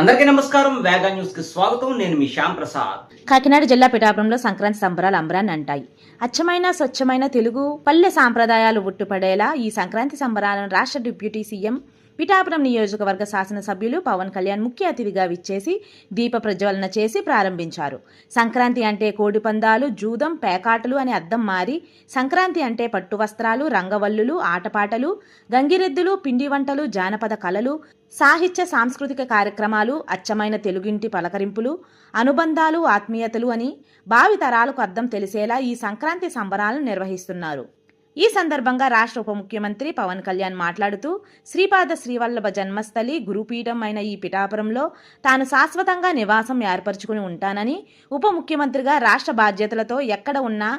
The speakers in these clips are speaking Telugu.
అందరికీ నమస్కారం. వేగా న్యూస్ కి స్వాగతం. నేను మీ శ్యామ్ ప్రసాద్. కాకినాడ జిల్లా పిఠాపురంలో సంక్రాంతి సంబరాలు అంబరాన్ని అంటాయి. అచ్చమైన స్వచ్ఛమైన తెలుగు పల్లె సాంప్రదాయాలు ఉట్టుపడేలా ఈ సంక్రాంతి సంబరాలను రాష్ట్ర డిప్యూటీ సీఎం పిఠాపురం నియోజకవర్గ శాసనసభ్యులు పవన్ కళ్యాణ్ ముఖ్య అతిథిగా విచ్చేసి దీప ప్రజ్వలన చేసి ప్రారంభించారు. సంక్రాంతి అంటే కోడిపందాలు, జూదం, పేకాటలు అని అర్థం మారి సంక్రాంతి అంటే పట్టు వస్త్రాలు, రంగవల్లులు, ఆటపాటలు, గంగిరెద్దులు, పిండి వంటలు, జానపద కళలు, సాహిత్య సాంస్కృతిక కార్యక్రమాలు, అచ్చమైన తెలుగింటి పలకరింపులు, అనుబంధాలు, ఆత్మీయతలు అని భావి తరాలకు అర్థం తెలిసేలా ఈ సంక్రాంతి సంబరాలను నిర్వహిస్తున్నారు. ఈ సందర్భంగా రాష్ట్ర ఉప ముఖ్యమంత్రి పవన్ కళ్యాణ్ మాట్లాడుతూ శ్రీపాద శ్రీవల్లభ జన్మస్థలి గురుపీఠం అయిన ఈ పిఠాపురంలో తాను శాశ్వతంగా నివాసం ఏర్పరచుకుని ఉంటానని, ఉప ముఖ్యమంత్రిగా రాష్ట్ర బాధ్యతలతో ఎక్కడ ఉన్నా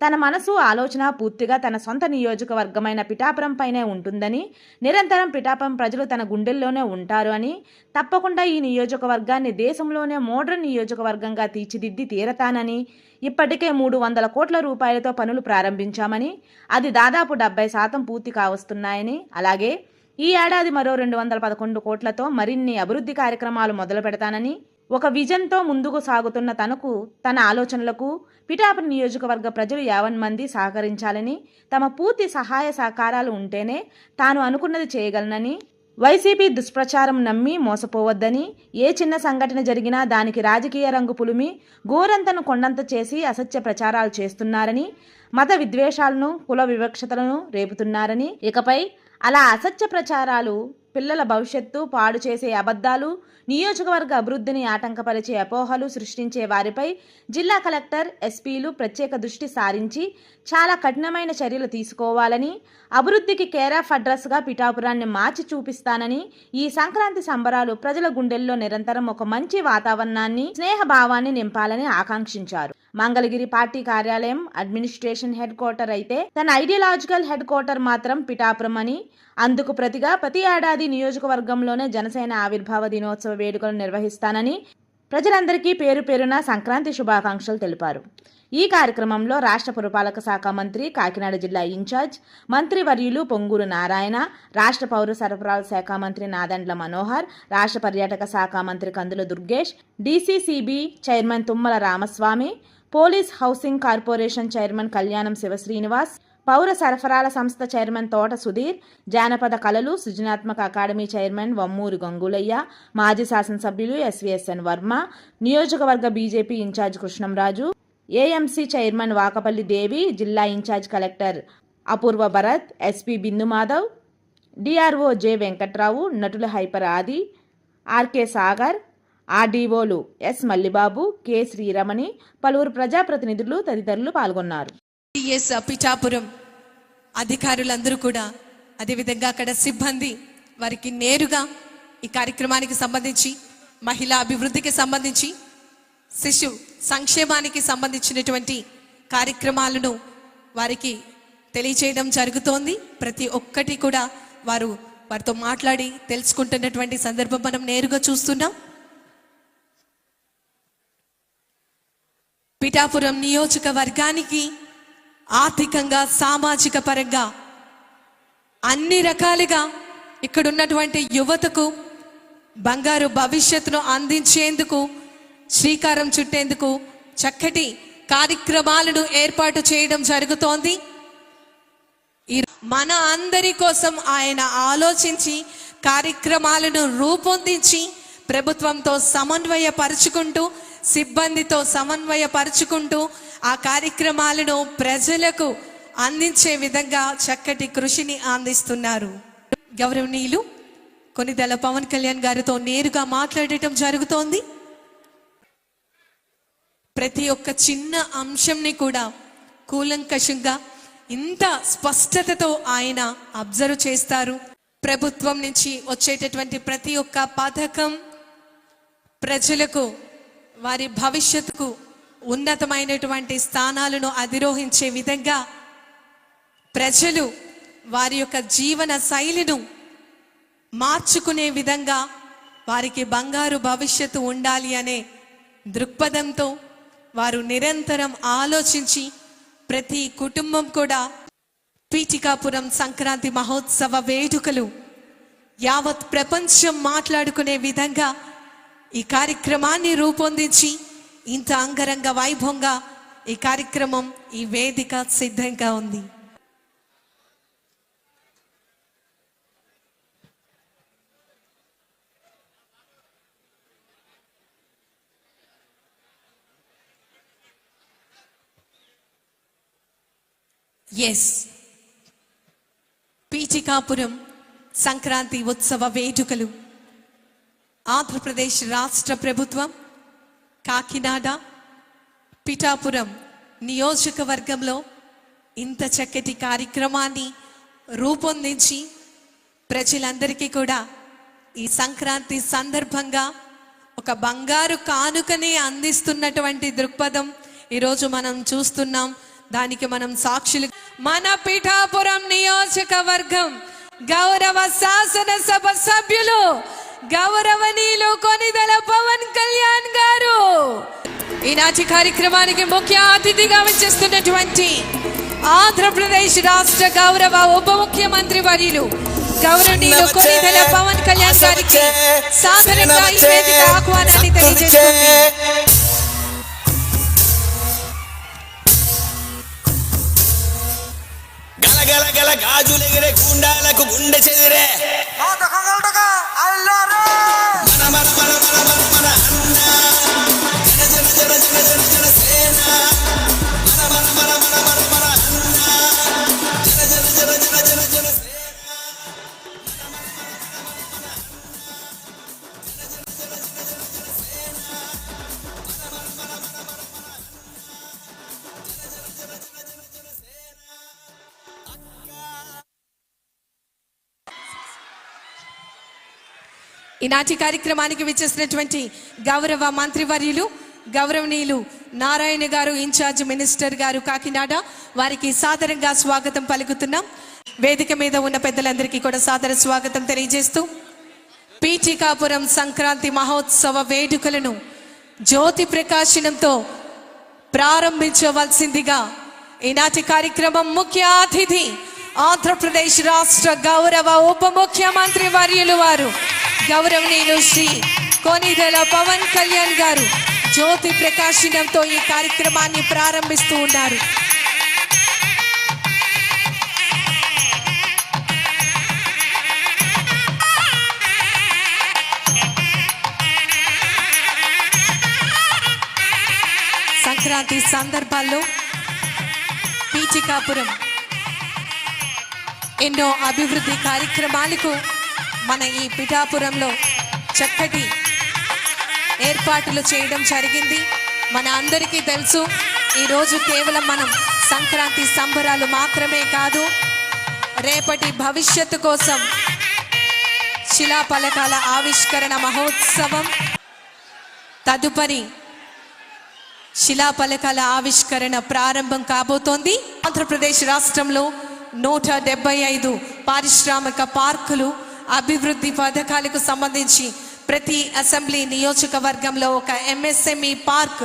తన మనసు ఆలోచన పూర్తిగా తన సొంత నియోజకవర్గమైన పిఠాపురం పైనే ఉంటుందని, నిరంతరం పిఠాపురం ప్రజలు తన గుండెల్లోనే ఉంటారు అని, తప్పకుండా ఈ నియోజకవర్గాన్ని దేశంలోనే మోడర్న్ నియోజకవర్గంగా తీర్చిదిద్ది తీరతానని, ఇప్పటికే 300 కోట్ల రూపాయలతో పనులు ప్రారంభించామని, అది దాదాపు 70% పూర్తి కావస్తున్నాయని, అలాగే ఈ ఏడాది మరో 211 కోట్లతో మరిన్ని అభివృద్ధి కార్యక్రమాలు మొదలు పెడతానని, ఒక విజన్తో ముందుకు సాగుతున్న తనకు తన ఆలోచనలకు పిఠాపురం నియోజకవర్గ ప్రజలు 50 మంది సహకరించాలని, తమ పూర్తి సహాయ సహకారాలు ఉంటేనే తాను అనుకున్నది చేయగలనని, వైసీపీ దుష్ప్రచారం నమ్మి మోసపోవద్దని, ఏ చిన్న సంఘటన జరిగినా దానికి రాజకీయ రంగు పులిమి గోరంతను కొండంత చేసి అసత్య ప్రచారాలు చేస్తున్నారని, మత విద్వేషాలను, కుల వివక్షతలను రేపుతున్నారని, ఇకపై అలా అసత్య ప్రచారాలు, పిల్లల భవిష్యత్తు పాడు చేసే అబద్ధాలు, నియోజకవర్గ అభివృద్ధిని ఆటంకపరిచే అపోహలు సృష్టించే వారిపై జిల్లా కలెక్టర్, ఎస్పీలు ప్రత్యేక దృష్టి సారించి చాలా కఠినమైన చర్యలు తీసుకోవాలని, అభివృద్ధికి కేర్ ఆఫ్ అడ్రస్గా పిఠాపురాన్ని మార్చి చూపిస్తానని, ఈ సంక్రాంతి సంబరాలు ప్రజల గుండెల్లో నిరంతరం ఒక మంచి వాతావరణాన్ని, స్నేహభావాన్ని నింపాలని ఆకాంక్షించారు. మంగళగిరి పార్టీ కార్యాలయం అడ్మినిస్ట్రేషన్ హెడ్ క్వార్టర్ అయితే తన ఐడియాలజికల్ హెడ్ క్వార్టర్ మాత్రం పిఠాపురం అని, అందుకు ప్రతిగా ప్రతి ఏడాది నియోజకవర్గంలోనే జనసేన ఆవిర్భావ దినోత్సవ వేడుకలు నిర్వహిస్తానని ప్రజలందరికీ పేరు పేరున సంక్రాంతి శుభాకాంక్షలు తెలిపారు. ఈ కార్యక్రమంలో రాష్ట్ర పురపాలక శాఖ మంత్రి, కాకినాడ జిల్లా ఇన్ఛార్జ్ మంత్రివర్యులు పొంగూరు నారాయణ, రాష్ట్ర పౌర సరఫరాల శాఖ మంత్రి నాదెండ్ల మనోహర్, రాష్ట్ర పర్యాటక శాఖ మంత్రి Kandula Durgesh, DCCB chairman Tummala Ramaswamy, police housing corporation chairman Kalyanam Sivasrinivas, పౌర సరఫరాల సంస్థ చైర్మన్ తోట సుధీర్, జానపద కళలు సృజనాత్మక అకాడమీ చైర్మన్ వమ్మూరి గంగులయ్య, మాజీ శాసనసభ్యులు ఎస్వీఎస్ఎన్ వర్మ, నియోజకవర్గ BJP incharge Krishnamraju, AMC chairman Vakapalli Devi, జిల్లా incharge collector Apurva Bharat, SP Bindu Madhav, DRO J Venkatrao, నటుల హైపర్ ఆది, ఆర్కే సాగర్, ఆర్డీఓలు ఎస్ మల్లిబాబు, కె శ్రీరమణి, పలువురు ప్రజాప్రతినిధులు తదితరులు పాల్గొన్నారు. పిఠాపురం అధికారులందరూ కూడా, అదేవిధంగా అక్కడ సిబ్బంది వారికి నేరుగా ఈ కార్యక్రమానికి సంబంధించి, మహిళా అభివృద్ధికి సంబంధించి, శిశు సంక్షేమానికి సంబంధించినటువంటి కార్యక్రమాలను వారికి తెలియచేయడం జరుగుతోంది. ప్రతి ఒక్కటి కూడా వారితో మాట్లాడి తెలుసుకుంటున్నటువంటి సందర్భం మనం నేరుగా చూస్తున్నాం. పిఠాపురం నియోజకవర్గానికి ఆర్థికంగా, సామాజిక పరంగా అన్ని రకాలుగా ఇక్కడ ఉన్నటువంటి యువతకు బంగారు భవిష్యత్తును అందించేందుకు, శ్రీకారం చుట్టేందుకు చక్కటి కార్యక్రమాలను ఏర్పాటు చేయడం జరుగుతోంది. మన అందరి కోసం ఆయన ఆలోచించి కార్యక్రమాలను రూపొందించి ప్రభుత్వంతో సమన్వయపరుచుకుంటూ, సిబ్బందితో సమన్వయపరుచుకుంటూ ఆ కార్యక్రమాలను ప్రజలకు అందించే విధంగా చక్కటి కృషిని అందిస్తున్నారు. గౌరవనీయులు కొనిదెల పవన్ కళ్యాణ్ గారితో నేరుగా మాట్లాడటం జరుగుతోంది. ప్రతి ఒక్క చిన్న అంశంని కూడా కూలంకషంగా, ఇంత స్పష్టతతో ఆయన అబ్జర్వ్ చేస్తారు. ప్రభుత్వం నుంచి వచ్చేటటువంటి ప్రతి ఒక్క పథకం ప్రజలకు, వారి భవిష్యత్తుకు ఉన్నతమైనటువంటి స్థానాలను అధిరోహించే విధంగా, ప్రజలు వారి యొక్క జీవన శైలిను మార్చుకునే విధంగా, వారికి బంగారు భవిష్యత్తు ఉండాలి అనే దృక్పథంతో వారు నిరంతరం ఆలోచించి ప్రతి కుటుంబం కూడా పీఠికాపురం సంక్రాంతి మహోత్సవ వేడుకలు యావత్ ప్రపంచం మాట్లాడుకునే విధంగా ఈ కార్యక్రమాన్ని రూపొందించి ఇంత అంగరంగ వైభవంగా ఈ కార్యక్రమం, ఈ వేదిక సిద్ధంగా ఉంది. ఎస్, పీఠికాపురం సంక్రాంతి ఉత్సవ వేడుకలు ఆంధ్రప్రదేశ్ రాష్ట్ర ప్రభుత్వం కాకినాడ పిఠాపురం నియోజకవర్గంలో ఇంత చక్కటి కార్యక్రమాన్ని రూపొందించి ప్రజలందరికీ కూడా ఈ సంక్రాంతి సందర్భంగా ఒక బంగారు కానుకనే అందిస్తున్నటువంటి దృక్పథం ఈరోజు మనం చూస్తున్నాం. దానికి మనం సాక్షులు. మన పిఠాపురం నియోజకవర్గం గౌరవ శాసనసభ సభ్యులు గౌరవనీయులు కొనిదెల పవన్ కళ్యాణ్ గారు ఈనాటి కార్యక్రమానికి ముఖ్య అతిథిగా విచ్చేస్తున్నటువంటి ఆంధ్రప్రదేశ్ రాష్ట్ర గౌరవ ఉప ముఖ్యమంత్రి వర్యులు గౌరవనీయులు కొనిదెల పవన్ కళ్యాణ్ గారికి సాదరంగా ఈ వేదిక ఆహ్వానాన్ని తెలియజేస్తుంది. గల గల గాజులెగిరే గుండాలకు గుండె చెదిరే మన మన మన మన మన మన అన్న జన జన జన జన జన జన సేన మన మన మన మన మన మన అన్న జన జన జన జన జన జన సేన. ఈనాటి కార్యక్రమానికి విచ్చేసినటువంటి గౌరవ మంత్రివర్యులు గౌరవనీయులు నారాయణ గారు, ఇన్ఛార్జ్ మినిస్టర్ గారు కాకినాడ, వారికి సాదరంగా స్వాగతం పలుకుతున్నాం. వేదిక మీద ఉన్న పెద్దలందరికీ కూడా సాదర స్వాగతం తెలియజేస్తూ పీఠికాపురం సంక్రాంతి మహోత్సవ వేడుకలను జ్యోతి ప్రకాశనంతో ప్రారంభించవలసిందిగా ఈనాటి కార్యక్రమం ముఖ్య అతిథి ఆంధ్రప్రదేశ్ రాష్ట్ర గౌరవ ఉప ముఖ్యమంత్రి వర్యులు వారు గౌరవనీయులు శ్రీ కొనిదెల పవన్ కళ్యాణ్ గారు జ్యోతి ప్రకాశనంతో ఈ కార్యక్రమాన్ని ప్రారంభిస్తూ ఉన్నారు. సంక్రాంతి సందర్భాల్లో పీఠికాపురం ఎన్నో అభివృద్ధి కార్యక్రమాలకు మన ఈ పిఠాపురంలో చక్కటి ఏర్పాట్లు చేయడం జరిగింది. మన అందరికీ తెలుసు, ఈరోజు కేవలం మనం సంక్రాంతి సంబరాలు మాత్రమే కాదు, రేపటి భవిష్యత్తు కోసం శిలాఫలకాల ఆవిష్కరణ మహోత్సవం, తదుపరి శిలాఫలకాల ఆవిష్కరణ ప్రారంభం కాబోతోంది. ఆంధ్రప్రదేశ్ రాష్ట్రంలో 175 పారిశ్రామిక పార్కులు, అభివృద్ధి పథకాలకు సంబంధించి ప్రతి అసెంబ్లీ నియోజకవర్గంలో ఒక ఎంఎస్ఎంఈ పార్క్,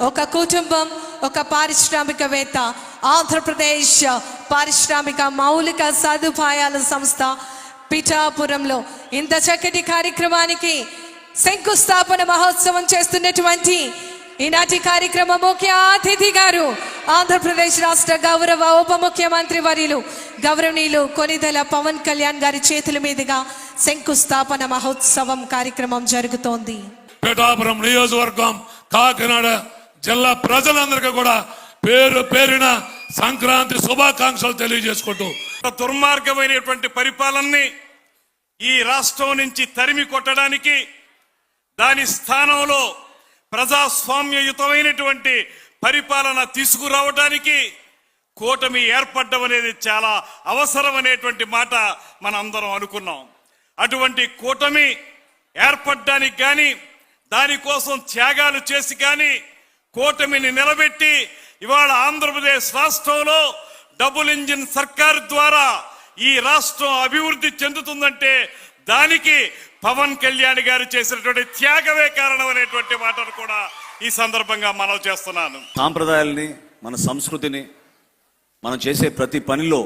ఒక కుటుంబం, ఒక పారిశ్రామికవేత్త, ఆంధ్రప్రదేశ్ పారిశ్రామిక మౌలిక సదుపాయాల సంస్థ పిఠాపురంలో ఇంత చక్కటి కార్యక్రమానికి శంకుస్థాపన మహోత్సవం చేస్తున్నటువంటి ఈనాటి కార్యక్రమ ముఖ్య అతిథి గారు ఆంధ్రప్రదేశ్ రాష్ట్ర గౌరవ ఉప ముఖ్యమంత్రి వర్యులు గౌరవనీయులు కొనిదెల పవన్ కళ్యాణ్ గారి చేతుల మీదుగా శంకుస్థాపన మహోత్సవం కార్యక్రమం జరుగుతోంది. పిఠాపురం నియోజకవర్గం కాకినాడ జిల్లా ప్రజలందరికీ కూడా పేరు పేరిన సంక్రాంతి శుభాకాంక్షలు తెలియజేసుకుంటూ దుర్మార్గమైనటువంటి పరిపాలనని ఈ రాష్ట్రం నుంచి తరిమి కొట్టడానికి, దాని స్థానంలో ప్రజాస్వామ్యయుతమైనటువంటి పరిపాలన తీసుకురావడానికి కూటమి ఏర్పడడం అనేది చాలా అవసరం అనేటువంటి మాట మనందరం అనుకున్నాం. అటువంటి కూటమి ఏర్పడడానికి కానీ, దానికోసం త్యాగాలు చేసి కానీ కూటమిని నిలబెట్టి ఇవాళ ఆంధ్రప్రదేశ్ రాష్ట్రంలో డబుల్ ఇంజిన్ సర్కార్ ద్వారా ఈ రాష్ట్రం అభివృద్ధి చెందుతుందంటే దానికి పవన్ కళ్యాణ్ గారు చేసినటువంటి త్యాగమే కారణం అనేటువంటి మాటను కూడా ఈ సందర్భంగా మనవి చేస్తున్నాను. సాంప్రదాయాల్ని, మన సంస్కృతిని మనం చేసే ప్రతి పనిలో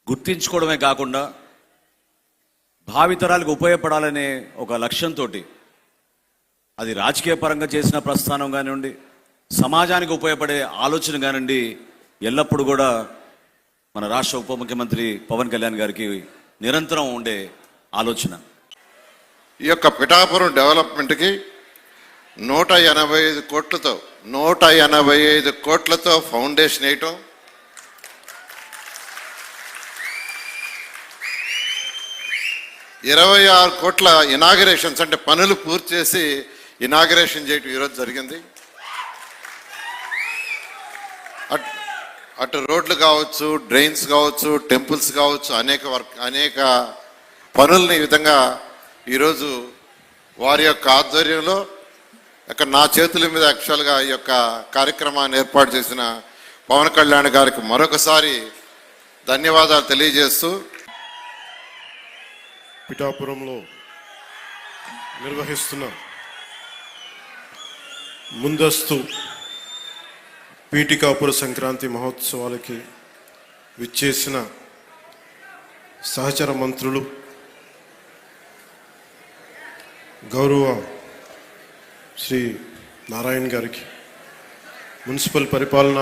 గుర్తించుకోవడమే కాకుండా భావితరాలకు ఉపయోగపడాలనే ఒక లక్ష్యంతో అది రాజకీయ పరంగా చేసిన ప్రస్థానం కానివ్వండి, సమాజానికి ఉపయోగపడే ఆలోచన కానివ్వండి, ఎల్లప్పుడూ కూడా మన రాష్ట్ర ఉప ముఖ్యమంత్రి పవన్ కళ్యాణ్ గారికి నిరంతరం ఉండే ఆలోచన. ఈ యొక్క పిఠాపురం డెవలప్మెంట్కి 185 కోట్లతో ఫౌండేషన్ వేయటం, 26 కోట్ల ఇనాగరేషన్స్ అంటే పనులు పూర్తి చేసి ఇనాగరేషన్ చేయటం ఈరోజు జరిగింది. అటు రోడ్లు కావచ్చు, డ్రైన్స్ కావచ్చు, టెంపుల్స్ కావచ్చు, అనేక పనుల్ని ఈ విధంగా ఈరోజు వారి యొక్క ఆధ్వర్యంలో ఇక్కడ నా చేతుల మీద యాక్చువల్గా ఈ యొక్క కార్యక్రమాన్ని ఏర్పాటు చేసిన పవన్ కళ్యాణ్ గారికి మరొకసారి ధన్యవాదాలు తెలియజేస్తూ, పిఠాపురంలో నిర్వహిస్తున్న ముందస్తు పీఠికాపుర సంక్రాంతి మహోత్సవాలకి విచ్చేసిన సహచర మంత్రులు, గౌరవ శ్రీ నారాయణ గారికి, మున్సిపల్ పరిపాలన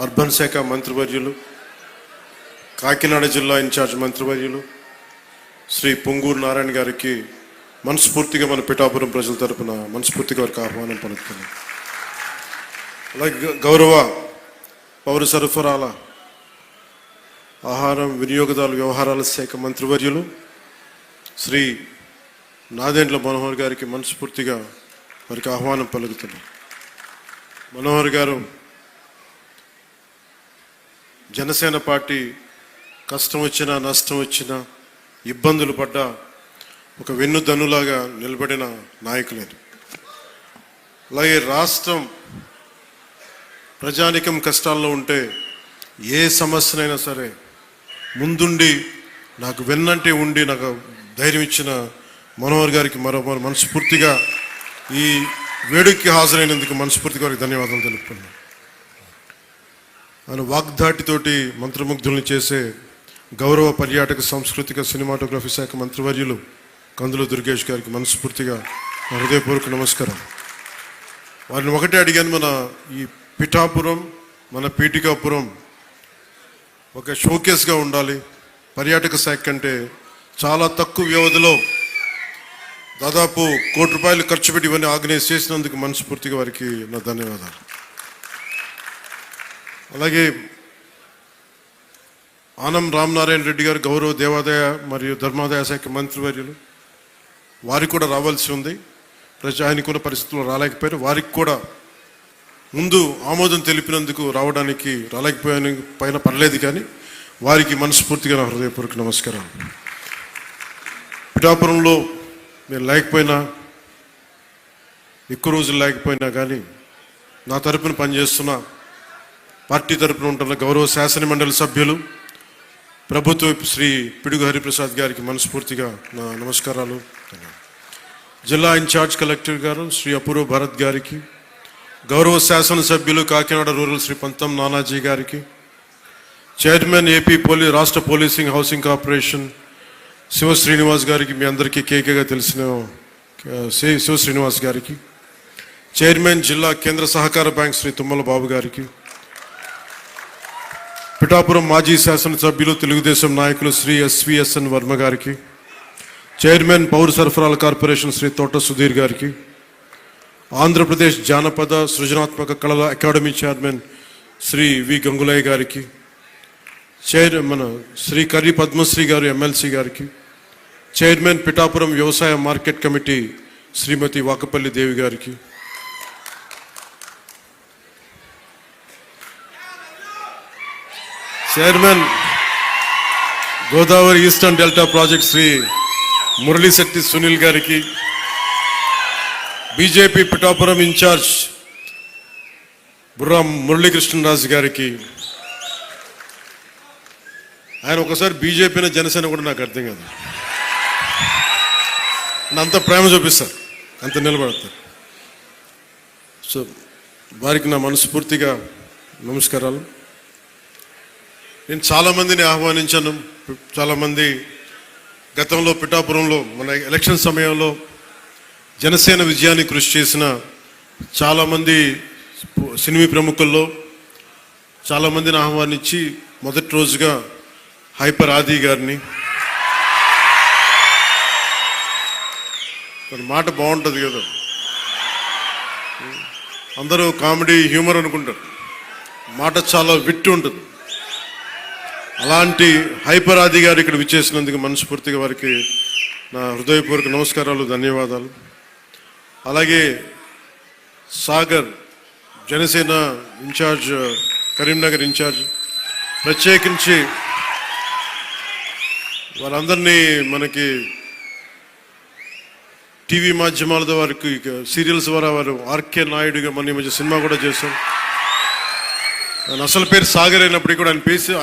అర్బన్ శాఖ మంత్రివర్యులు, కాకినాడ జిల్లా ఇన్ఛార్జ్ మంత్రివర్యులు శ్రీ పొంగూరు నారాయణ గారికి మనస్ఫూర్తిగా మన పిఠాపురం ప్రజల తరపున మనస్ఫూర్తిగా వారికి ఆహ్వానం పలుకుతున్నాం. అలాగే గౌరవ పౌర సరఫరాల, ఆహారం, వినియోగదారుల వ్యవహారాల శాఖ మంత్రివర్యులు శ్రీ నాదెండ్ల మనోహర్ గారికి మనస్ఫూర్తిగా వారికి ఆహ్వానం పలుకుతున్నాం. మనోహర్ గారు జనసేన పార్టీ కష్టం వచ్చినా, నష్టం వచ్చినా, ఇబ్బందులు పడ్డా ఒక వెన్నుదన్నులాగా నిలబడిన నాయకులేదు. అలాగే రాష్ట్రం ప్రజానికం కష్టాల్లో ఉంటే ఏ సమస్యనైనా సరే ముందుండి నాకు వెన్నంటే ఉండి నాకు ధైర్యం ఇచ్చిన మనోహర్ గారికి మరో మనస్ఫూర్తిగా ఈ వేడుకకి హాజరైనందుకు మనస్ఫూర్తిగా వారికి ధన్యవాదాలు తెలుపుతున్నాను. ఆయన వాగ్దాటితోటి మంత్రముగ్ధుల్ని చేసే గౌరవ పర్యాటక సాంస్కృతిక సినిమాటోగ్రఫీ శాఖ మంత్రివర్యులు కందుల దుర్గేష్ గారికి మనస్ఫూర్తిగా హృదయపూర్వక నమస్కారం. వారిని ఒకటే అడిగాను, మన ఈ పిఠాపురం, మన పీఠికాపురం ఒక షోకేస్గా ఉండాలి. పర్యాటక శాఖ కంటే చాలా తక్కువ వ్యవధిలో దాదాపు ₹1 కోటి ఖర్చు పెట్టి ఇవన్నీ ఆర్గనైజ్ చేసినందుకు మనస్ఫూర్తిగా వారికి నా ధన్యవాదాలు. అలాగే ఆనం రామనారాయణ రెడ్డి గారు గౌరవ దేవాదాయ మరియు ధర్మాదాయ శాఖ మంత్రివర్యులు, వారికి కూడా రావాల్సి ఉంది. ఆయనకున్న పరిస్థితుల్లో రాలేకపోయారు. వారికి కూడా ముందు ఆమోదం తెలిపినందుకు రాలేకపోయిన పర్లేదు, కానీ వారికి మనస్ఫూర్తిగా నా హృదయపూర్వక నమస్కారం. పిఠాపురంలో నేను లేకపోయినా, ఎక్కువ రోజులు లేకపోయినా కానీ నా తరపున పనిచేస్తున్న పార్టీ తరపున ఉంటున్న గౌరవ శాసనమండలి సభ్యులు, ప్రభుత్వ శ్రీ పిడుగు హరిప్రసాద్ గారికి మనస్ఫూర్తిగా నా నమస్కారాలు. జిల్లా ఇన్ఛార్జ్ కలెక్టర్ గారు శ్రీ అపూర్వ భరత్ గారికి, గౌరవ శాసనసభ్యులు కాకినాడ రూరల్ శ్రీ పంతం నానాజీ గారికి, చైర్మన్ ఏపీ రాష్ట్ర policing housing corporation Shiva Srinivas గారికి, మీ అందరికీ కేకేగా తెలిసిన శివ శ్రీనివాస్ గారికి, చైర్మన్ జిల్లా కేంద్ర సహకార బ్యాంక్ శ్రీ తుమ్మల బాబు గారికి, పిఠాపురం మాజీ శాసనసభ్యులు తెలుగుదేశం నాయకులు శ్రీ ఎస్విఎస్ఎన్ వర్మ గారికి, చైర్మన్ పౌర సరఫరాల కార్పొరేషన్ శ్రీ తోట సుధీర్ గారికి, ఆంధ్రప్రదేశ్ జానపద సృజనాత్మక కళల అకాడమీ చైర్మన్ శ్రీ వి గంగులయ్య గారికి, చైర్మన్ శ్రీ కర్రి పద్మశ్రీ గారు ఎమ్మెల్సీ గారికి, చైర్మన్ పిఠాపురం వ్యవసాయ మార్కెట్ కమిటీ శ్రీమతి వాకపల్లి దేవి గారికి, chairman Godavari eastern delta project Shri Muralisetti Sunil గారికి, బీజేపీ పిఠాపురం ఇన్ఛార్జ్ బుర్రా మురళీకృష్ణరాజు గారికి. ఆయన ఒకసారి బీజేపీని జనసేన కూడా నాకు అర్థం కాదు, అంత ప్రేమ చూపిస్తారు, అంత నిలబడతారు. సో వారికి నా మనస్ఫూర్తిగా నమస్కారాలు. నేను చాలామందిని ఆహ్వానించాను. చాలామంది గతంలో పిఠాపురంలో మన ఎలక్షన్ సమయంలో జనసేన విజయానికి కృషి చేసిన చాలామంది సినిమా ప్రముఖుల్లో చాలామందిని ఆహ్వానించి మొదటి రోజుగా హైపర్ ఆది గారిని, మాట బాగుంటుంది కదా, అందరూ కామెడీ హ్యూమర్ అనుకుంటారు, మాట చాలా విట్టు ఉంటుంది. అలాంటి హైపర్ ఆది గారు ఇక్కడ విచ్చేసినందుకు మనస్ఫూర్తిగా వారికి నా హృదయపూర్వక నమస్కారాలు, ధన్యవాదాలు. అలాగే సాగర్ జనసేన ఇన్ఛార్జ్, కరీంనగర్ ఇన్ఛార్జ్, ప్రత్యేకించి వారందరినీ మనకి టీవీ మాధ్యమాల ద్వారా, సీరియల్స్ ద్వారా వారు ఆర్కే నాయుడుగా మన ఈ మధ్య సినిమా కూడా చేశారు. ఆయన అసలు పేరు సాగర్ అయినప్పటికీ కూడా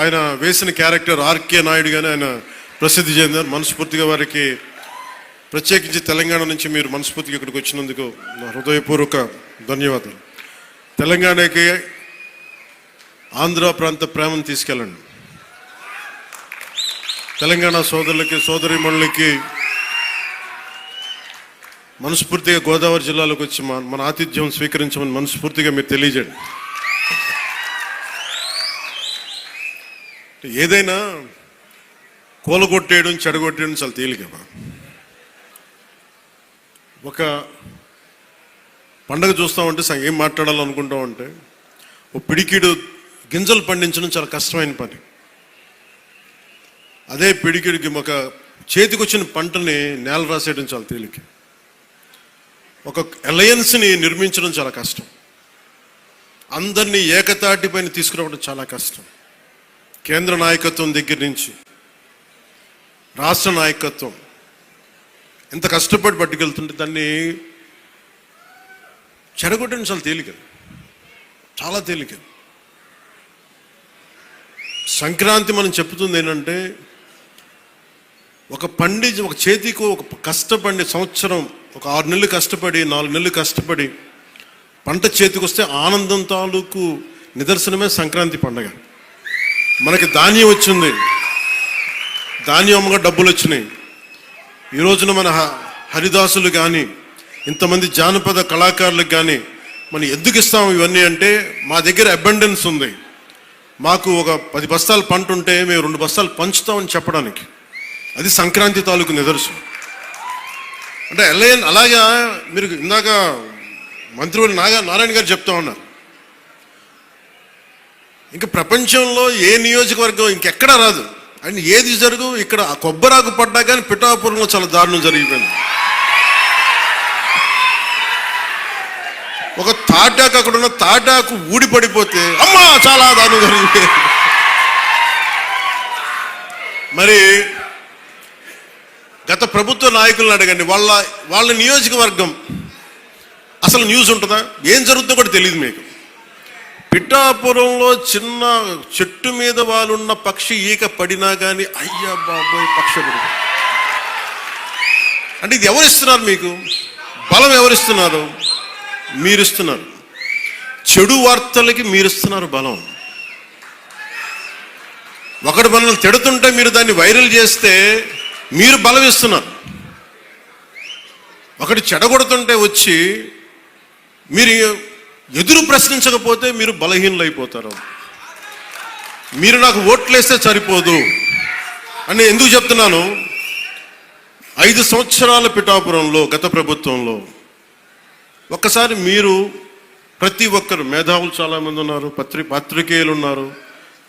ఆయన వేసిన క్యారెక్టర్ ఆర్కే నాయుడుగానే ఆయన ప్రసిద్ధి చెందారు. మనస్ఫూర్తిగా వారికి, ప్రత్యేకించి తెలంగాణ నుంచి మీరు మనస్ఫూర్తిగా ఇక్కడికి వచ్చినందుకు నా హృదయపూర్వక ధన్యవాదాలు. తెలంగాణకి ఆంధ్ర ప్రాంత ప్రేమను తీసుకెళ్ళండి. తెలంగాణ సోదరులకి, సోదరీమణులకి మనస్ఫూర్తిగా గోదావరి జిల్లాలోకి వచ్చి మన ఆతిథ్యం స్వీకరించమని మనస్ఫూర్తిగా మీరు తెలియజేయండి. ఏదైనా కూలగొట్టేయడం, చెడగొట్టేయడం చాలా తేలిక. ఒక పండగ చూస్తామంటే ఏం మాట్లాడాలనుకుంటామంటే, ఓ పిడికిడు గింజలు పండించడం చాలా కష్టమైన పని. అదే పిడికిడికి ఒక చేతికి వచ్చిన పంటని నేల రాసేయడం చాలా తేలిక. ఒక అలయన్స్ని నిర్మించడం చాలా కష్టం. అందరినీ ఏకతాటిపైన తీసుకురావడం చాలా కష్టం. కేంద్ర నాయకత్వం దగ్గర నుంచి రాష్ట్ర నాయకత్వం ఎంత కష్టపడి పట్టుకెళ్తుంటే దాన్ని చెడగొట్టడం చాలా తేలిక, చాలా తేలిక. సంక్రాంతి మనం చెప్తుంది ఏంటంటే, ఒక చేతికి ఒక కష్టపడి సంవత్సరం, ఒక 6 నెలలు కష్టపడి, 4 నెలలు కష్టపడి పంట చేతికి వస్తే ఆనందం తాలూకు నిదర్శనమే సంక్రాంతి పండగ. మనకి ధాన్యం వచ్చింది, ధాన్యం అమ్మగా డబ్బులు వచ్చినాయి. ఈ రోజున మన హరిదాసులు కానీ, ఇంతమంది జానపద కళాకారులకు కానీ మనం ఎందుకు ఇస్తాం ఇవన్నీ అంటే, మా దగ్గర అబండెన్స్ ఉంది, మాకు ఒక 10 బస్తాలు పంట ఉంటే మేము 2 బస్తాలు పంచుతామని చెప్పడానికి. అది సంక్రాంతి తాలూకు నిదర్శనం. అంటే అలాగా మీరు ఇందాక మంత్రివర్యులు నారాయణ గారు చెప్తా ఉన్నారు, ఇంకా ప్రపంచంలో ఏ నియోజకవర్గం ఇంకెక్కడా రాదు అండ్ ఏది జరుగు, ఇక్కడ కొబ్బరాకు పడ్డా కానీ పిఠాపురంలో చాలా దారుణం జరిగిపోయింది. ఒక తాటాకు, అక్కడ ఉన్న తాటాకు ఊడిపడిపోతే అమ్మా చాలా దారుణం జరిగిపోయింది. మరి గత ప్రభుత్వ నాయకులను అడగండి, వాళ్ళ నియోజకవర్గం అసలు న్యూస్ ఉంటుందా, ఏం జరుగుతుందో కూడా తెలియదు మీకు. పిఠాపురంలో చిన్న చెట్టు మీద వాళ్ళున్న పక్షి ఈక పడినా కానీ అయ్యా బాబోయ్ పక్షి పడి. అంటే ఇది ఎవరిస్తున్నారు మీకు బలం? ఎవరిస్తున్నారు? మీరిస్తున్నారు. చెడు వార్తలకి మీరిస్తున్నారు బలం. ఒకటి మనల్ని తిడుతుంటే మీరు దాన్ని వైరల్ చేస్తే మీరు బలం ఇస్తున్నారు. ఒకటి చెడగొడుతుంటే వచ్చి మీరు ఎదురు ప్రశ్నించకపోతే మీరు బలహీనలు అయిపోతారు. మీరు నాకు ఓట్లేస్తే సరిపోదు అని ఎందుకు చెప్తున్నాను, 5 సంవత్సరాల పిఠాపురంలో గత ప్రభుత్వంలో ఒక్కసారి మీరు ప్రతి ఒక్కరు, మేధావులు చాలామంది ఉన్నారు, పత్రికేయులు ఉన్నారు,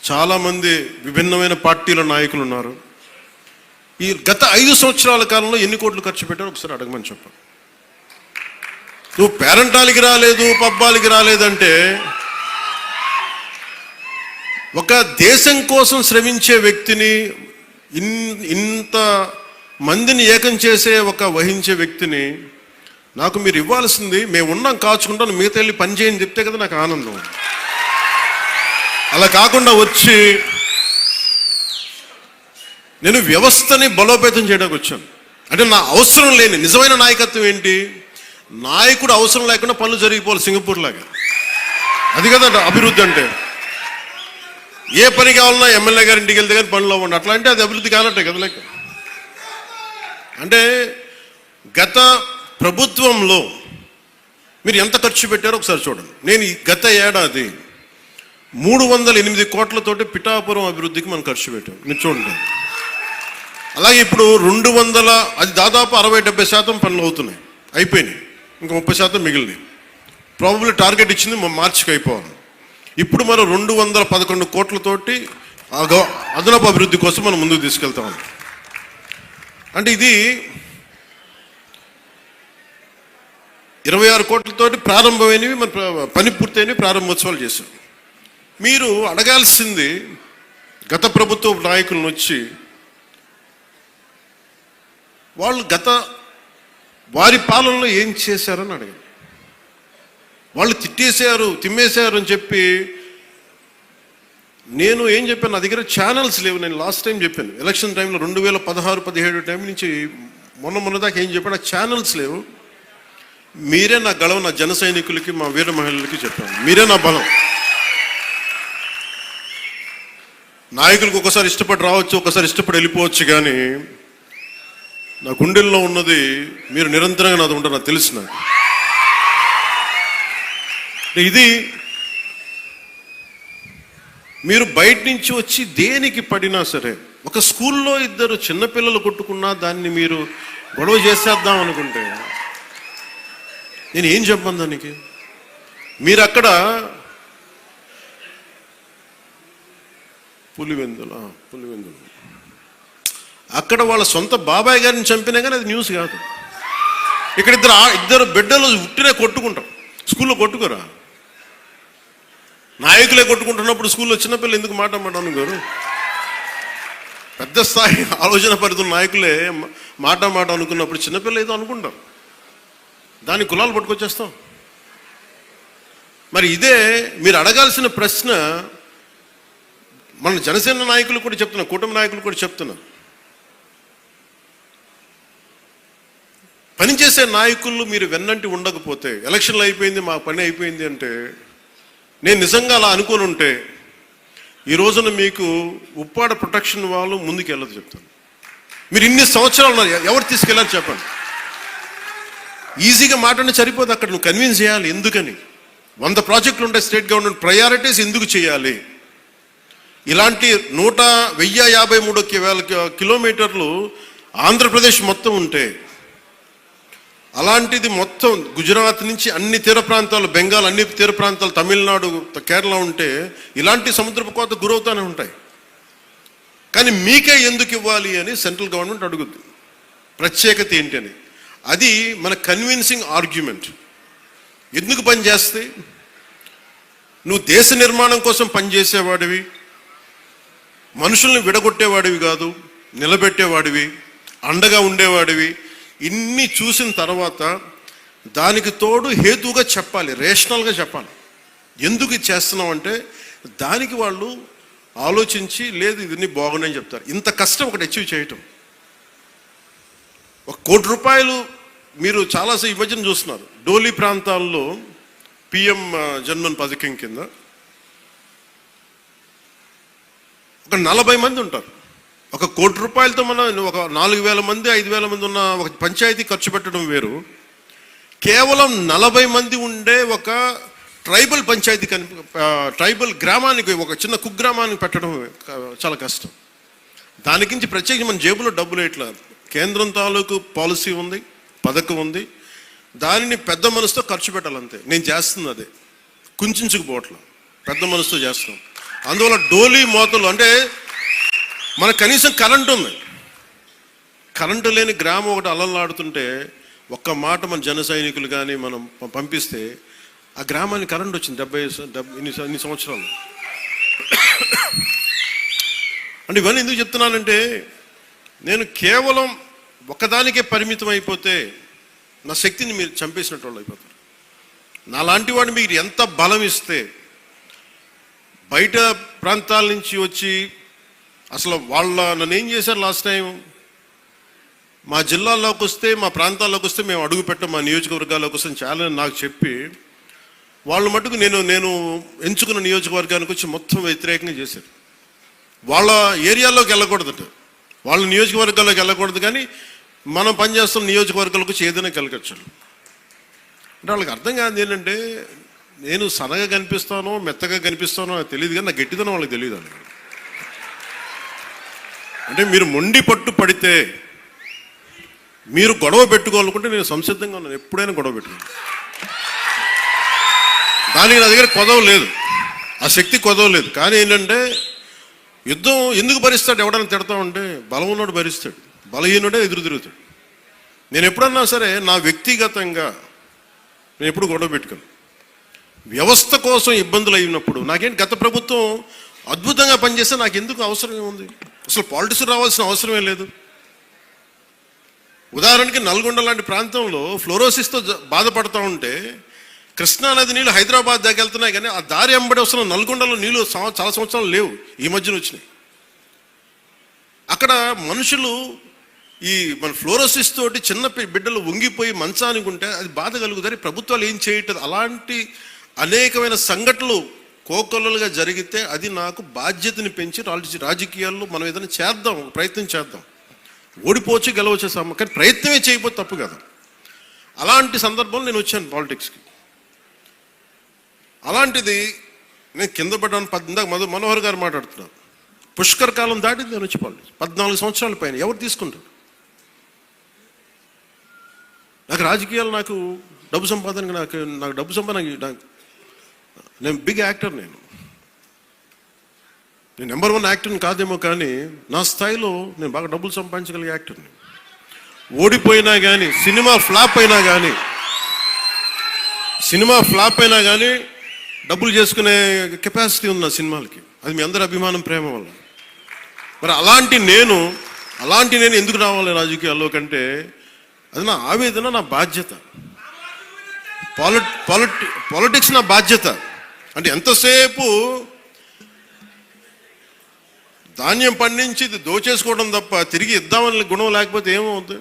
చాలామంది విభిన్నమైన పార్టీల నాయకులు ఉన్నారు. ఈ గత 5 సంవత్సరాల కాలంలో ఎన్ని కోట్లు ఖర్చు పెట్టారో ఒకసారి అడగమని చెప్పాను. నువ్వు పేరంటాలకి రాలేదు, పబ్బాలకి రాలేదంటే, ఒక దేశం కోసం శ్రమించే వ్యక్తిని, ఇంత మందిని ఏకం చేసే వహించే వ్యక్తిని నాకు మీరు ఇవ్వాల్సింది, మేము ఉన్నాం కాచుకుంటాను, మిగతా వెళ్ళి పని చేయని చెప్తే కదా నాకు ఆనందం. అలా కాకుండా వచ్చి నేను వ్యవస్థని బలోపేతం చేయడానికి వచ్చాను. అంటే నా అవసరం లేని నిజమైన నాయకత్వం ఏంటి, నాయకుడు అవసరం లేకుండా పనులు జరిగిపోవాలి సింగపూర్ లాగా. అది కదా అభివృద్ధి అంటే. ఏ పని కావాలన్నా ఎమ్మెల్యే గారి ఇంటికి వెళ్తే కానీ పనులు అవ్వండి, అట్లా అంటే అది అభివృద్ధి కానట్టే కదా లెక్క. అంటే గత ప్రభుత్వంలో మీరు ఎంత ఖర్చు పెట్టారో ఒకసారి చూడండి. నేను ఈ గత ఏడాది 308 కోట్లతోటి పిఠాపురం అభివృద్ధికి మనం ఖర్చు పెట్టాం. మీరు చూడండి. అలాగే ఇప్పుడు 200, అది దాదాపు 60-70% పనులు అవుతున్నాయి, అయిపోయినాయి. ఇంకా 30% మిగిలినాయి. ప్రాబబ్లీ టార్గెట్ ఇచ్చింది మార్చికి అయిపోవాలి. ఇప్పుడు మనం 211 కోట్లతోటి అదనపు అభివృద్ధి కోసం మనం ముందుకు తీసుకెళ్తాం. అంటే ఇది 26 కోట్లతోటి ప్రారంభమైనవి, మన పని పూర్తయినవి, ప్రారంభోత్సవాలు చేశాం. మీరు అడగాల్సింది గత ప్రభుత్వ నాయకులను వచ్చి, వాళ్ళు వారి పాలనలో ఏం చేశారని అడగాలి. వాళ్ళు తిట్టేశారు, తిమ్మేశారు అని చెప్పి నేను ఏం చెప్పాను, నా దగ్గర ఛానల్స్ లేవు. నేను లాస్ట్ టైం చెప్పాను, ఎలక్షన్ టైంలో 2016-17 టైం నుంచి మొన్న దాకా ఏం చెప్పాను, నాకు ఛానల్స్ లేవు. మీరే నా గళం, నా జన సైనికులకి, మా వీర మహిళలకి చెప్పాను. మీరే నా బలం. నాయకులకు ఒకసారి ఇష్టపడి రావచ్చు, ఒకసారి ఇష్టపడి వెళ్ళిపోవచ్చు, కానీ నా గుండెల్లో ఉన్నది మీరు నిరంతరంగా నాది ఉంటారు, నాకు తెలుసు. నాకు ఇది మీరు బయట నుంచి వచ్చి దేనికి పడినా సరే, ఒక స్కూల్లో 2 చిన్నపిల్లలు కొట్టుకున్నా దాన్ని మీరు గొడవ చేసేద్దాం అనుకుంటే నేను ఏం చెప్పను దానికి. మీరు అక్కడ పులివెందులు అక్కడ వాళ్ళ సొంత బాబాయ్ గారిని చంపినా కానీ అది న్యూస్ కాదు. ఇక్కడ ఇద్దరు బిడ్డలు ఉట్టినే కొట్టుకుంటాం, స్కూల్లో కొట్టుకోరా. నాయకులే కొట్టుకుంటున్నప్పుడు స్కూల్లో చిన్నపిల్లలు ఎందుకు మాట అనుకోరు? పెద్ద స్థాయి ఆలోచన పరిధుల నాయకులే మాట అనుకున్నప్పుడు చిన్నపిల్ల ఏదో అనుకుంటాం, దాని కులాలు పట్టుకొచ్చేస్తాం. మరి ఇదే మీరు అడగాల్సిన ప్రశ్న. మన జనసేన నాయకులు కూడా చెప్తున్నా, కూటమి నాయకులు కూడా చెప్తున్నా, పనిచేసే నాయకులు మీరు వెన్నంటి ఉండకపోతే, ఎలక్షన్లు అయిపోయింది మా పని అయిపోయింది అంటే, నేను నిజంగా అలా అనుకుని ఉంటే ఈ రోజున మీకు ఉప్పాడ ప్రొటెక్షన్ వాళ్ళు ముందుకు వెళ్ళదు చెప్తాను. మీరు ఇన్ని సంవత్సరాలు ఉన్నారు, ఎవరు తీసుకెళ్ళారు చెప్పండి. ఈజీగా మాట్లాడిన సరిపోదు, అక్కడ నువ్వు కన్విన్స్ చేయాలి. ఎందుకని 100 ప్రాజెక్టులు ఉంటాయి స్టేట్ గవర్నమెంట్, ప్రయారిటీస్ ఎందుకు చేయాలి? ఇలాంటి 1053 కిలోమీటర్లు ఆంధ్రప్రదేశ్ మొత్తం ఉంటే, అలాంటిది మొత్తం గుజరాత్ నుంచి అన్ని తీర ప్రాంతాలు, బెంగాల్ అన్ని తీర ప్రాంతాలు, తమిళనాడు, కేరళ ఉంటే ఇలాంటి సముద్రపు కోత గురవుతూనే ఉంటాయి. కానీ మీకే ఎందుకు ఇవ్వాలి అని సెంట్రల్ గవర్నమెంట్ అడుగుద్ది. ప్రత్యేకత ఏంటి అని. అది మన కన్విన్సింగ్ ఆర్గ్యుమెంట్. ఎందుకు పనిచేస్తే నువ్వు దేశ నిర్మాణం కోసం పనిచేసేవాడివి, మనుషుల్ని విడగొట్టేవాడివి కాదు, నిలబెట్టేవాడివి, అండగా ఉండేవాడివి. ఇన్ని చూసిన తర్వాత దానికి తోడు హేతుగా చెప్పాలి, రేషనల్గా చెప్పాలి. ఎందుకు ఇది చేస్తున్నాం అంటే దానికి వాళ్ళు ఆలోచించి, లేదు ఇది బాగున్నాయని చెప్తారు. ఇంత కష్టం ఒకటి అచీవ్ చేయటం. 1 కోటి రూపాయలు మీరు చాలాసేపు ఈ మధ్యన చూస్తున్నారు. డోలీ ప్రాంతాల్లో పిఎం జన్మన్ పథకం కింద ఒక 40 మంది ఉంటారు. 1 కోటి రూపాయలతో మనం ఒక 4,000 మంది 5,000 మంది ఉన్న ఒక పంచాయతీ ఖర్చు పెట్టడం వేరు. కేవలం 40 మంది ఉండే ఒక ట్రైబల్ పంచాయతీ ట్రైబల్ గ్రామానికి, ఒక చిన్న కుగ్రామానికి పెట్టడం చాలా కష్టం. దానికి ప్రత్యేకించి మన జేబులో డబ్బులు ఇట్లా కేంద్రం తాలూకు పాలసీ ఉంది, పథకం ఉంది, దానిని పెద్ద మనసుతో ఖర్చు పెట్టాలంతే. నేను చేస్తుంది అదే, కుంచుకుపోవట్ల, పెద్ద మనసుతో చేస్తున్నాం. అందువల్ల డోలీ మోతలు అంటే మనకు కనీసం కరెంటు ఉంది. కరెంటు లేని గ్రామం ఒకటి అలలాడుతుంటే ఒక్క మాట మన జన సైనికులు కానీ మనం పంపిస్తే ఆ గ్రామానికి కరెంట్ వచ్చింది 70 ఇన్ని సంవత్సరాలు. అంటే ఇవన్నీ ఎందుకు చెప్తున్నానంటే, నేను కేవలం ఒకదానికే పరిమితం అయిపోతే నా శక్తిని మీరు చంపేసినట్టు వాళ్ళు అయిపోతారు. నాలాంటి వాడిని మీరు ఎంత బలం ఇస్తే, బయట ప్రాంతాల నుంచి వచ్చి అసలు నన్ను ఏం చేశారు లాస్ట్ టైం, మా జిల్లాల్లోకి వస్తే, మా ప్రాంతాల్లోకి వస్తే మేము అడుగు పెట్టాం, మా నియోజకవర్గాల్లోకి వస్తే చాలా నాకు చెప్పి వాళ్ళు మటుకు నేను ఎంచుకున్న నియోజకవర్గానికి వచ్చి మొత్తం వ్యతిరేకంగా చేశారు. వాళ్ళ ఏరియాలోకి వెళ్ళకూడదట, వాళ్ళ నియోజకవర్గాల్లోకి వెళ్ళకూడదు, కానీ మనం పనిచేస్తున్న నియోజకవర్గాలకు వచ్చి ఏదైనా కలగచ్చు. అంటే వాళ్ళకి అర్థం కాదు ఏంటంటే నేను సన్నగా కనిపిస్తానో మెత్తగా కనిపిస్తానో నాకు తెలియదు, కానీ నా గట్టిదనం వాళ్ళకి తెలియదు. అంటే మీరు మొండి పట్టు పడితే, మీరు గొడవ పెట్టుకోవాలనుకుంటే నేను సంసిద్ధంగా ఉన్నాను, ఎప్పుడైనా గొడవ పెట్టుకోను. దానికి నా దగ్గర కొదవ లేదు, ఆ శక్తి కొదవ లేదు. కానీ ఏంటంటే యుద్ధం ఎందుకు భరిస్తాడు? ఎవడన్నా తిడతా ఉంటే బలం ఉన్నోడు భరిస్తాడు, బలహీనుడే ఎదురు తిరుగుతాడు. నేను ఎప్పుడన్నా సరే నా వ్యక్తిగతంగా నేను ఎప్పుడు గొడవ పెట్టుకోను. వ్యవస్థ కోసం ఇబ్బందులు అయినప్పుడు నాకేంటి, గత ప్రభుత్వం అద్భుతంగా పనిచేస్తే నాకు ఎందుకు అవసరం ఏముంది? అసలు పాలిటిక్స్ రావాల్సిన అవసరమే లేదు. ఉదాహరణకి నల్గొండ లాంటి ప్రాంతంలో ఫ్లోరోసిస్తో బాధపడతా ఉంటే కృష్ణానది నీళ్ళు హైదరాబాద్ దాకా వెళ్తున్నాయి, కానీ ఆ దారి వెంబడి వస్తున్న నల్గొండలో నీళ్ళు చాలా సంవత్సరాలు లేవు, ఈ మధ్యన వచ్చినాయి. అక్కడ మనుషులు ఈ మన ఫ్లోరోసిస్ తోటి చిన్న బిడ్డలు వంగిపోయి మంచానికి ఉంటే అది బాధ కలుగుతారు. ప్రభుత్వాలు ఏం చేయట్లేదు. అలాంటి అనేకమైన సంఘటనలు కోకొల్లలుగా జరిగితే అది నాకు బాధ్యతని పెంచి రాజకీయాల్లో మనం ఏదైనా చేద్దాం, ప్రయత్నం చేద్దాం. ఓడిపోవచ్చు గెలవచ్చు, కానీ ప్రయత్నమే చేయకపోతే తప్పు కదా. అలాంటి సందర్భంలో నేను వచ్చాను పాలిటిక్స్కి. అలాంటిది నేను కింద పడ్డాను. ఇందాక మనోహర్ గారు మాట్లాడుతున్నారు, పుష్కర్ కాలం దాటింది నేను వచ్చి పాలిటిక్స్. 14 సంవత్సరాల పైన ఎవరు తీసుకుంటారు? నాకు రాజకీయాలు, నాకు డబ్బు సంపాదనకి నాకు డబ్బు సంపాదన, నేను బిగ్ యాక్టర్. నేను నెంబర్ 1 యాక్టర్ని కాదేమో, కానీ నా స్థాయిలో నేను బాగా డబ్బులు సంపాదించగలిగే యాక్టర్ని. ఓడిపోయినా కానీ, సినిమా ఫ్లాప్ అయినా కానీ డబ్బులు చేసుకునే కెపాసిటీ ఉంది నా సినిమాలకి. అది మీ అందరి అభిమానం, ప్రేమ వల్ల. మరి అలాంటి నేను ఎందుకు రావాలి రాజకీయాల్లో కంటే అది నా ఆవేదన, నా బాధ్యత. పాలిటిక్స్ నా బాధ్యత. అంటే ఎంతసేపు ధాన్యం పండించి దోచేసుకోవడం తప్ప తిరిగి ఇద్దామని గుణం లేకపోతే ఏమవుతుంది?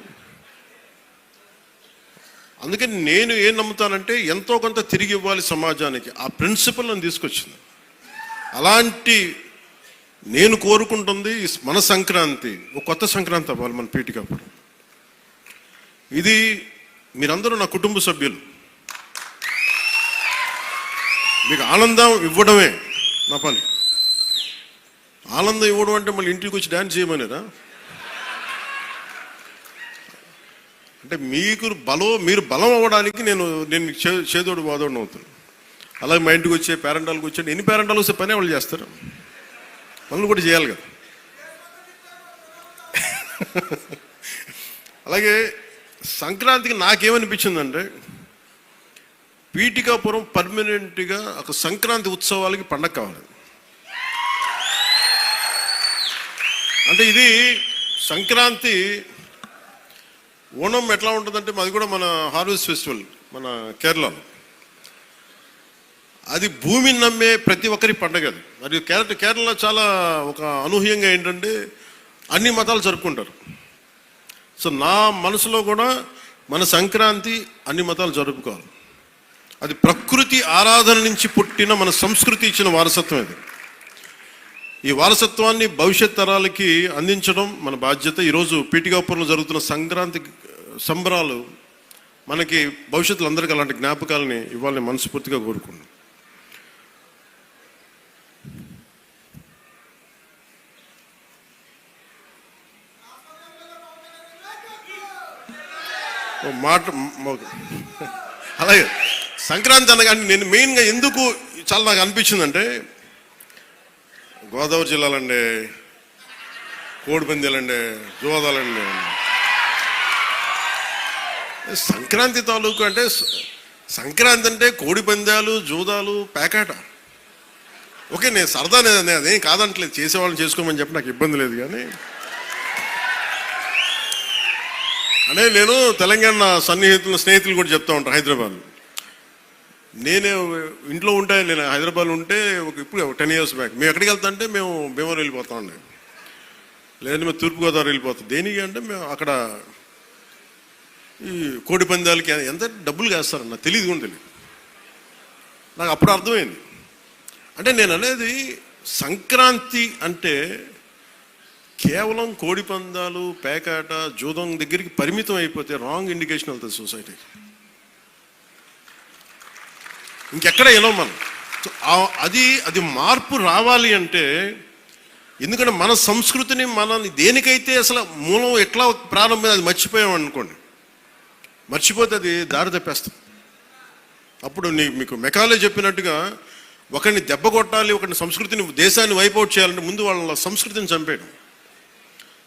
అందుకని నేను ఏం నమ్ముతానంటే ఎంతో కొంత తిరిగి ఇవ్వాలి సమాజానికి. ఆ ప్రిన్సిపల్ నన్ను తీసుకొచ్చింది. అలాంటి నేను కోరుకుంటుంది మన సంక్రాంతి ఒక కొత్త సంక్రాంతి అవ్వాలి మన పీఠికప్పుడు. ఇది మీరందరూ నా కుటుంబ సభ్యులు, మీకు ఆనందం ఇవ్వడమే నా పని. ఆనందం ఇవ్వడం అంటే మళ్ళీ ఇంటికి వచ్చి డ్యాన్స్ చేయమనేరా? అంటే మీరు బలం అవ్వడానికి నేను చేదోడు వాదోడు అవుతాను. అలాగే మా ఇంటికి వచ్చే పేరెంటాలకు వచ్చి ఎన్ని పేరెంటాలు వస్తే పనే వాళ్ళు చేస్తారు, పనులు కూడా చేయాలి కదా. అలాగే సంక్రాంతికి నాకేమనిపించిందంటే పీఠికాపురం పర్మనెంట్గా ఒక సంక్రాంతి ఉత్సవాలకి పండగ కావాలి. అంటే ఇది సంక్రాంతి, ఓణం ఎట్లా ఉంటుందంటే మాది కూడా మన హార్వెస్ట్ ఫెస్టివల్ మన కేరళలో. అది భూమిని నమ్మే ప్రతి ఒక్కరి పండగ అది. మరియు కేరళ చాలా ఒక అనూహ్యంగా ఏంటంటే అన్ని మతాలు జరుపుకుంటారు. సో నా మనసులో కూడా మన సంక్రాంతి అన్ని మతాలు జరుపుకోవాలి. అది ప్రకృతి ఆరాధన నుంచి పుట్టిన మన సంస్కృతి ఇచ్చిన వారసత్వం ఇది. ఈ వారసత్వాన్ని భవిష్యత్ తరాలకి అందించడం మన బాధ్యత. ఈరోజు పీఠికాపురంలో జరుగుతున్న సంక్రాంతి సంబరాలు మనకి భవిష్యత్తులో అందరికీ అలాంటి జ్ఞాపకాలని ఇవ్వాలని మనస్ఫూర్తిగా కోరుకున్నాను. అలాగే సంక్రాంతి అనగానే నేను మెయిన్గా ఎందుకు చాలా నాకు అనిపించిందంటే గోదావరి జిల్లాలండి, కోడిపందాలండి, జోదాలండి, సంక్రాంతి తాలూకు అంటే సంక్రాంతి అంటే కోడిపందాలు, జూదాలు, పేకాట. ఓకే, నేను సరదా, నేను అదేం కాదంటలేదు, చేసేవాళ్ళని చేసుకోమని చెప్పి నాకు ఇబ్బంది లేదు. కానీ అంటే నేను తెలంగాణ స్నేహితులు కూడా చెప్తా ఉంటాను. హైదరాబాద్ నేను ఇంట్లో ఉంటే, నేను హైదరాబాద్లో ఉంటే ఇప్పుడు 10 years బ్యాక్ మేము ఎక్కడికి వెళ్తా అంటే మేము భీమవరం వెళ్ళిపోతా ఉండే, లేదంటే మేము తూర్పుగోదావరి వెళ్ళిపోతాం. దేనికి అంటే మేము అక్కడ ఈ కోడి పందాలకి ఎంత డబ్బులు వేస్తారన్న తెలియదు కూడా తెలియదు. నాకు అప్పుడు అర్థమైంది. అంటే నేను అనేది సంక్రాంతి అంటే కేవలం కోడి పందాలు, పేకాట, జూదం దగ్గరికి పరిమితం అయిపోతే రాంగ్ ఇండికేషన్ వెళ్తుంది సొసైటీకి. ఇంకెక్కడ వెళ్ళాం మనం. అది మార్పు రావాలి అంటే, ఎందుకంటే మన సంస్కృతిని మనం దేనికైతే అసలు మూలం ఎట్లా ప్రారంభం అది మర్చిపోయాం అనుకోండి, మర్చిపోతే అది దారి తప్పేస్తాం. అప్పుడు మీకు మెకాలే చెప్పినట్టుగా ఒకరిని దెబ్బ కొట్టాలి, ఒకరిని సంస్కృతిని, దేశాన్ని వైపౌట్ చేయాలంటే ముందు వాళ్ళ సంస్కృతిని చంపేయడం.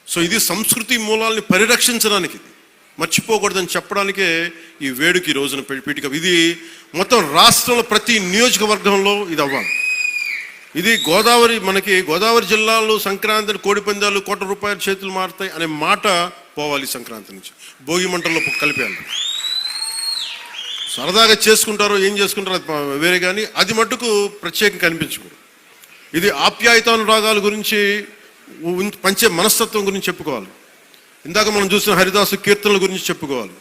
సో ఇది సంస్కృతి మూలాల్ని పరిరక్షించడానికి, మర్చిపోకూడదని చెప్పడానికే ఈ వేడుక ఈ రోజున పీఠిక. ఇది మొత్తం రాష్ట్రంలో ప్రతి నియోజకవర్గంలో ఇది అవ్వాలి. ఇది గోదావరి జిల్లాలో సంక్రాంతిని కోడిపందాలు ₹1 చేతులు మారుతాయి అనే మాట పోవాలి. సంక్రాంతి నుంచి భోగి మంటల్లో కలిపేయాలి. సరదాగా చేసుకుంటారో ఏం చేసుకుంటారో అది వేరే, కానీ అది మట్టుకు ప్రత్యేకంగా కనిపించకూడదు. ఇది ఆప్యాయతానురాగాల గురించి, పంచే మనస్తత్వం గురించి చెప్పుకోవాలి. ఇందాక మనం చూసిన హరిదాసు కీర్తనల గురించి చెప్పుకోవాలి.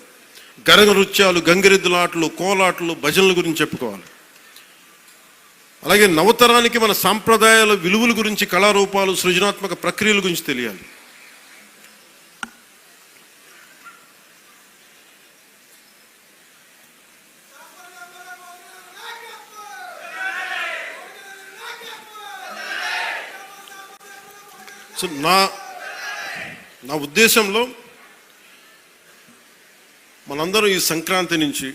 గరగ నృత్యాలు, గంగిరెద్దులాటలు, కోలాటలు, భజనల గురించి చెప్పుకోవాలి. అలాగే నవతరానికి మన సాంప్రదాయాల విలువల గురించి, కళారూపాలు, సృజనాత్మక ప్రక్రియల గురించి తెలియాలి. సో నా ఉద్దేశంలో మనందరం ఈ సంక్రాంతి నుంచి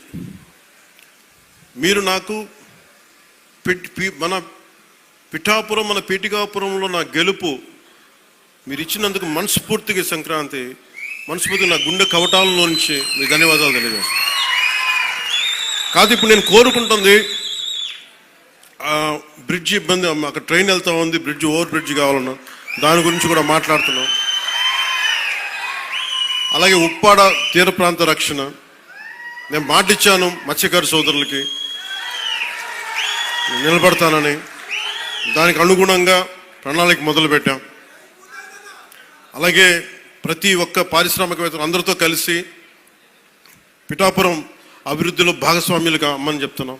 మీరు నాకు మన పిఠాపురం, మన పీఠికాపురంలో నా గెలుపు మీరు ఇచ్చినందుకు మనస్ఫూర్తిగా సంక్రాంతి మనస్ఫూర్తిగా నా గుండె కవటాలలో నుంచి మీకు ధన్యవాదాలు తెలియజేస్తాను. కాదు ఇప్పుడు నేను కోరుకుంటుంది బ్రిడ్జ్ ఇబ్బంది, అక్కడ ట్రైన్ వెళ్తా ఉంది, ఓవర్ బ్రిడ్జ్ కావాలన్నా దాని గురించి కూడా మాట్లాడుతున్నాం. అలాగే ఉప్పాడ తీర ప్రాంత రక్షణ నేను మాటిచ్చాను మత్స్యకార సోదరులకి నిలబడతానని, దానికి అనుగుణంగా ప్రణాళిక మొదలుపెట్టాం. అలాగే ప్రతి ఒక్క పారిశ్రామికవేత్తలు అందరితో కలిసి పిఠాపురం అభివృద్ధిలో భాగస్వామ్యులుగా అమ్మని చెప్తున్నాం.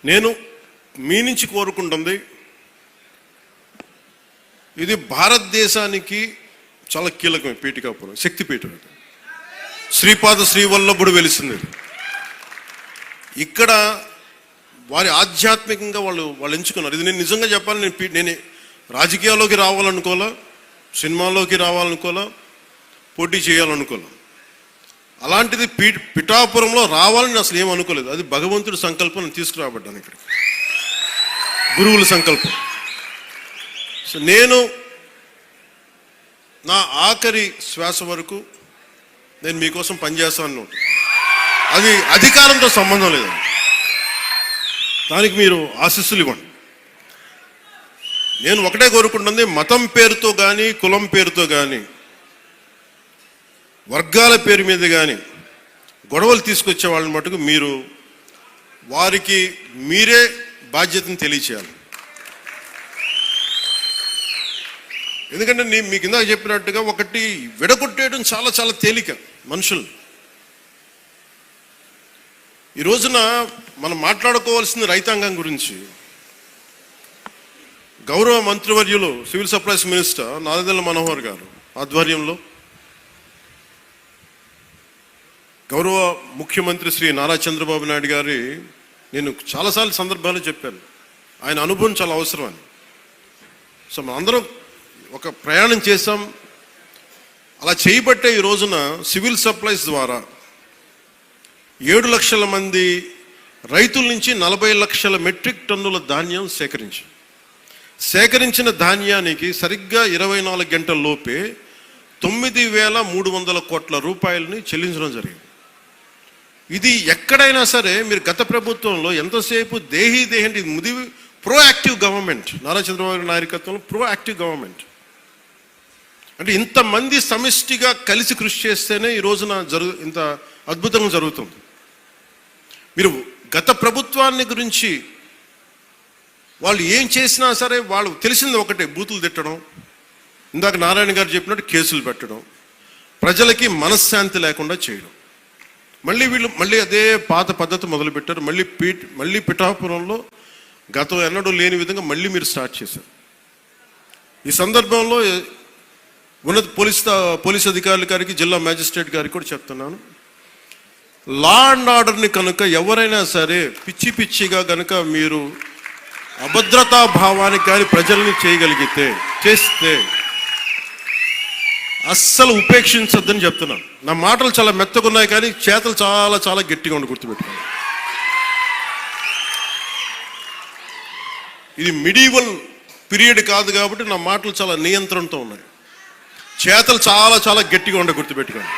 నేను మీ నుంచి కోరుకుంటుంది, ఇది భారతదేశానికి చాలా కీలకమే. పీఠికాపురం శక్తిపీఠం, శ్రీపాద శ్రీవల్లభుడు వెలిసింది ఇక్కడ. వారి ఆధ్యాత్మికంగా వాళ్ళు ఎంచుకున్నారు. ఇది నేను నిజంగా చెప్పాలి, నేను రాజకీయాల్లోకి రావాలనుకోలే, సినిమాల్లోకి రావాలనుకోలే, పోటీ చేయాలనుకోలే. అలాంటిది పిఠాపురంలో రావాలని అసలు ఏమనుకోలేదు. అది భగవంతుడి సంకల్పం, తీసుకురాబడ్డాను ఇక్కడికి, గురువుల సంకల్పం. సో నేను నా ఆఖరి శ్వాస వరకు నేను మీకోసం పనిచేస్తాను. అది అధికారంతో సంబంధం లేదు, దానికి మీరు ఆశీస్సులు ఇవ్వండి. నేను ఒకటే కోరుకుంటుంది, మతం పేరుతో కానీ, కులం పేరుతో కానీ, వర్గాల పేరు మీద కానీ గొడవలు తీసుకొచ్చే వాళ్ళని మటుకు మీరు వారికి మీరే బాధ్యతను తెలియచేయాలి. ఎందుకంటే మీకు ఇందాక చెప్పినట్టుగా ఒకటి విడగొట్టేయడం చాలా చాలా తేలిక మనుషులు. ఈ రోజున మనం మాట్లాడుకోవాల్సింది రైతాంగం గురించి. గౌరవ మంత్రివర్యులు civil supplies minister Nadendla Manohar గారు ఆధ్వర్యంలో, గౌరవ ముఖ్యమంత్రి శ్రీ నారా చంద్రబాబు నాయుడు గారి, నేను చాలాసార్లు సందర్భాలు చెప్పాను, ఆయన అనుభవం చాలా అవసరం అని. సో మనందరం ఒక ప్రయాణం చేశాం. అలా చేయబట్టే ఈ రోజున సివిల్ సప్లైస్ ద్వారా 7 లక్షల మంది రైతుల నుంచి 40 లక్షల మెట్రిక్ టన్నుల ధాన్యం సేకరించిన ధాన్యానికి సరిగ్గా 24 గంటల లోపే 9,300 కోట్ల రూపాయలని చెల్లించడం జరిగింది. ఇది ఎక్కడైనా సరే మీరు గత ప్రభుత్వంలో ఎంతసేపు దేహి ఇది ప్రోయాక్టివ్ గవర్నమెంట్, నారా చంద్రబాబు నాయకత్వంలో ప్రోయాక్టివ్ గవర్నమెంట్. అంటే ఇంతమంది సమిష్టిగా కలిసి కృషి చేస్తేనే ఈ రోజున ఇంత అద్భుతంగా జరుగుతుంది. మీరు గత ప్రభుత్వాన్ని గురించి వాళ్ళు ఏం చేసినా సరే వాళ్ళు తెలిసింది ఒకటే, బూతులు తిట్టడం, ఇందాక నారాయణ గారు చెప్పినట్టు కేసులు పెట్టడం, ప్రజలకి మనశ్శాంతి లేకుండా చేయడం. మళ్ళీ అదే పాత పద్ధతి మొదలుపెట్టారు. మళ్ళీ పిఠాపురంలో గతం ఎన్నడూ లేని విధంగా మళ్ళీ మీరు స్టార్ట్ చేశారు. ఈ సందర్భంలో ఉన్నత పోలీస్ అధికారుల గారికి, జిల్లా మ్యాజిస్ట్రేట్ గారికి కూడా చెప్తున్నాను, లా అండ్ ఆర్డర్ని కనుక ఎవరైనా సరే పిచ్చి పిచ్చిగా కనుక మీరు అభద్రతా భావానికి కానీ ప్రజల్ని చేస్తే అస్సలు ఉపేక్షించద్దని చెప్తున్నాను. నా మాటలు చాలా మెత్తగా ఉన్నాయి కానీ చేతలు చాలా చాలా గట్టిగా ఉండి గుర్తుపెట్టుకోండి. ఇది మిడీవల్ పీరియడ్ కాదు కాబట్టి నా మాటలు చాలా నియంత్రణతో ఉన్నాయి. చేతలు చాలా చాలా గట్టిగా ఉండే గుర్తుపెట్టుకోండి.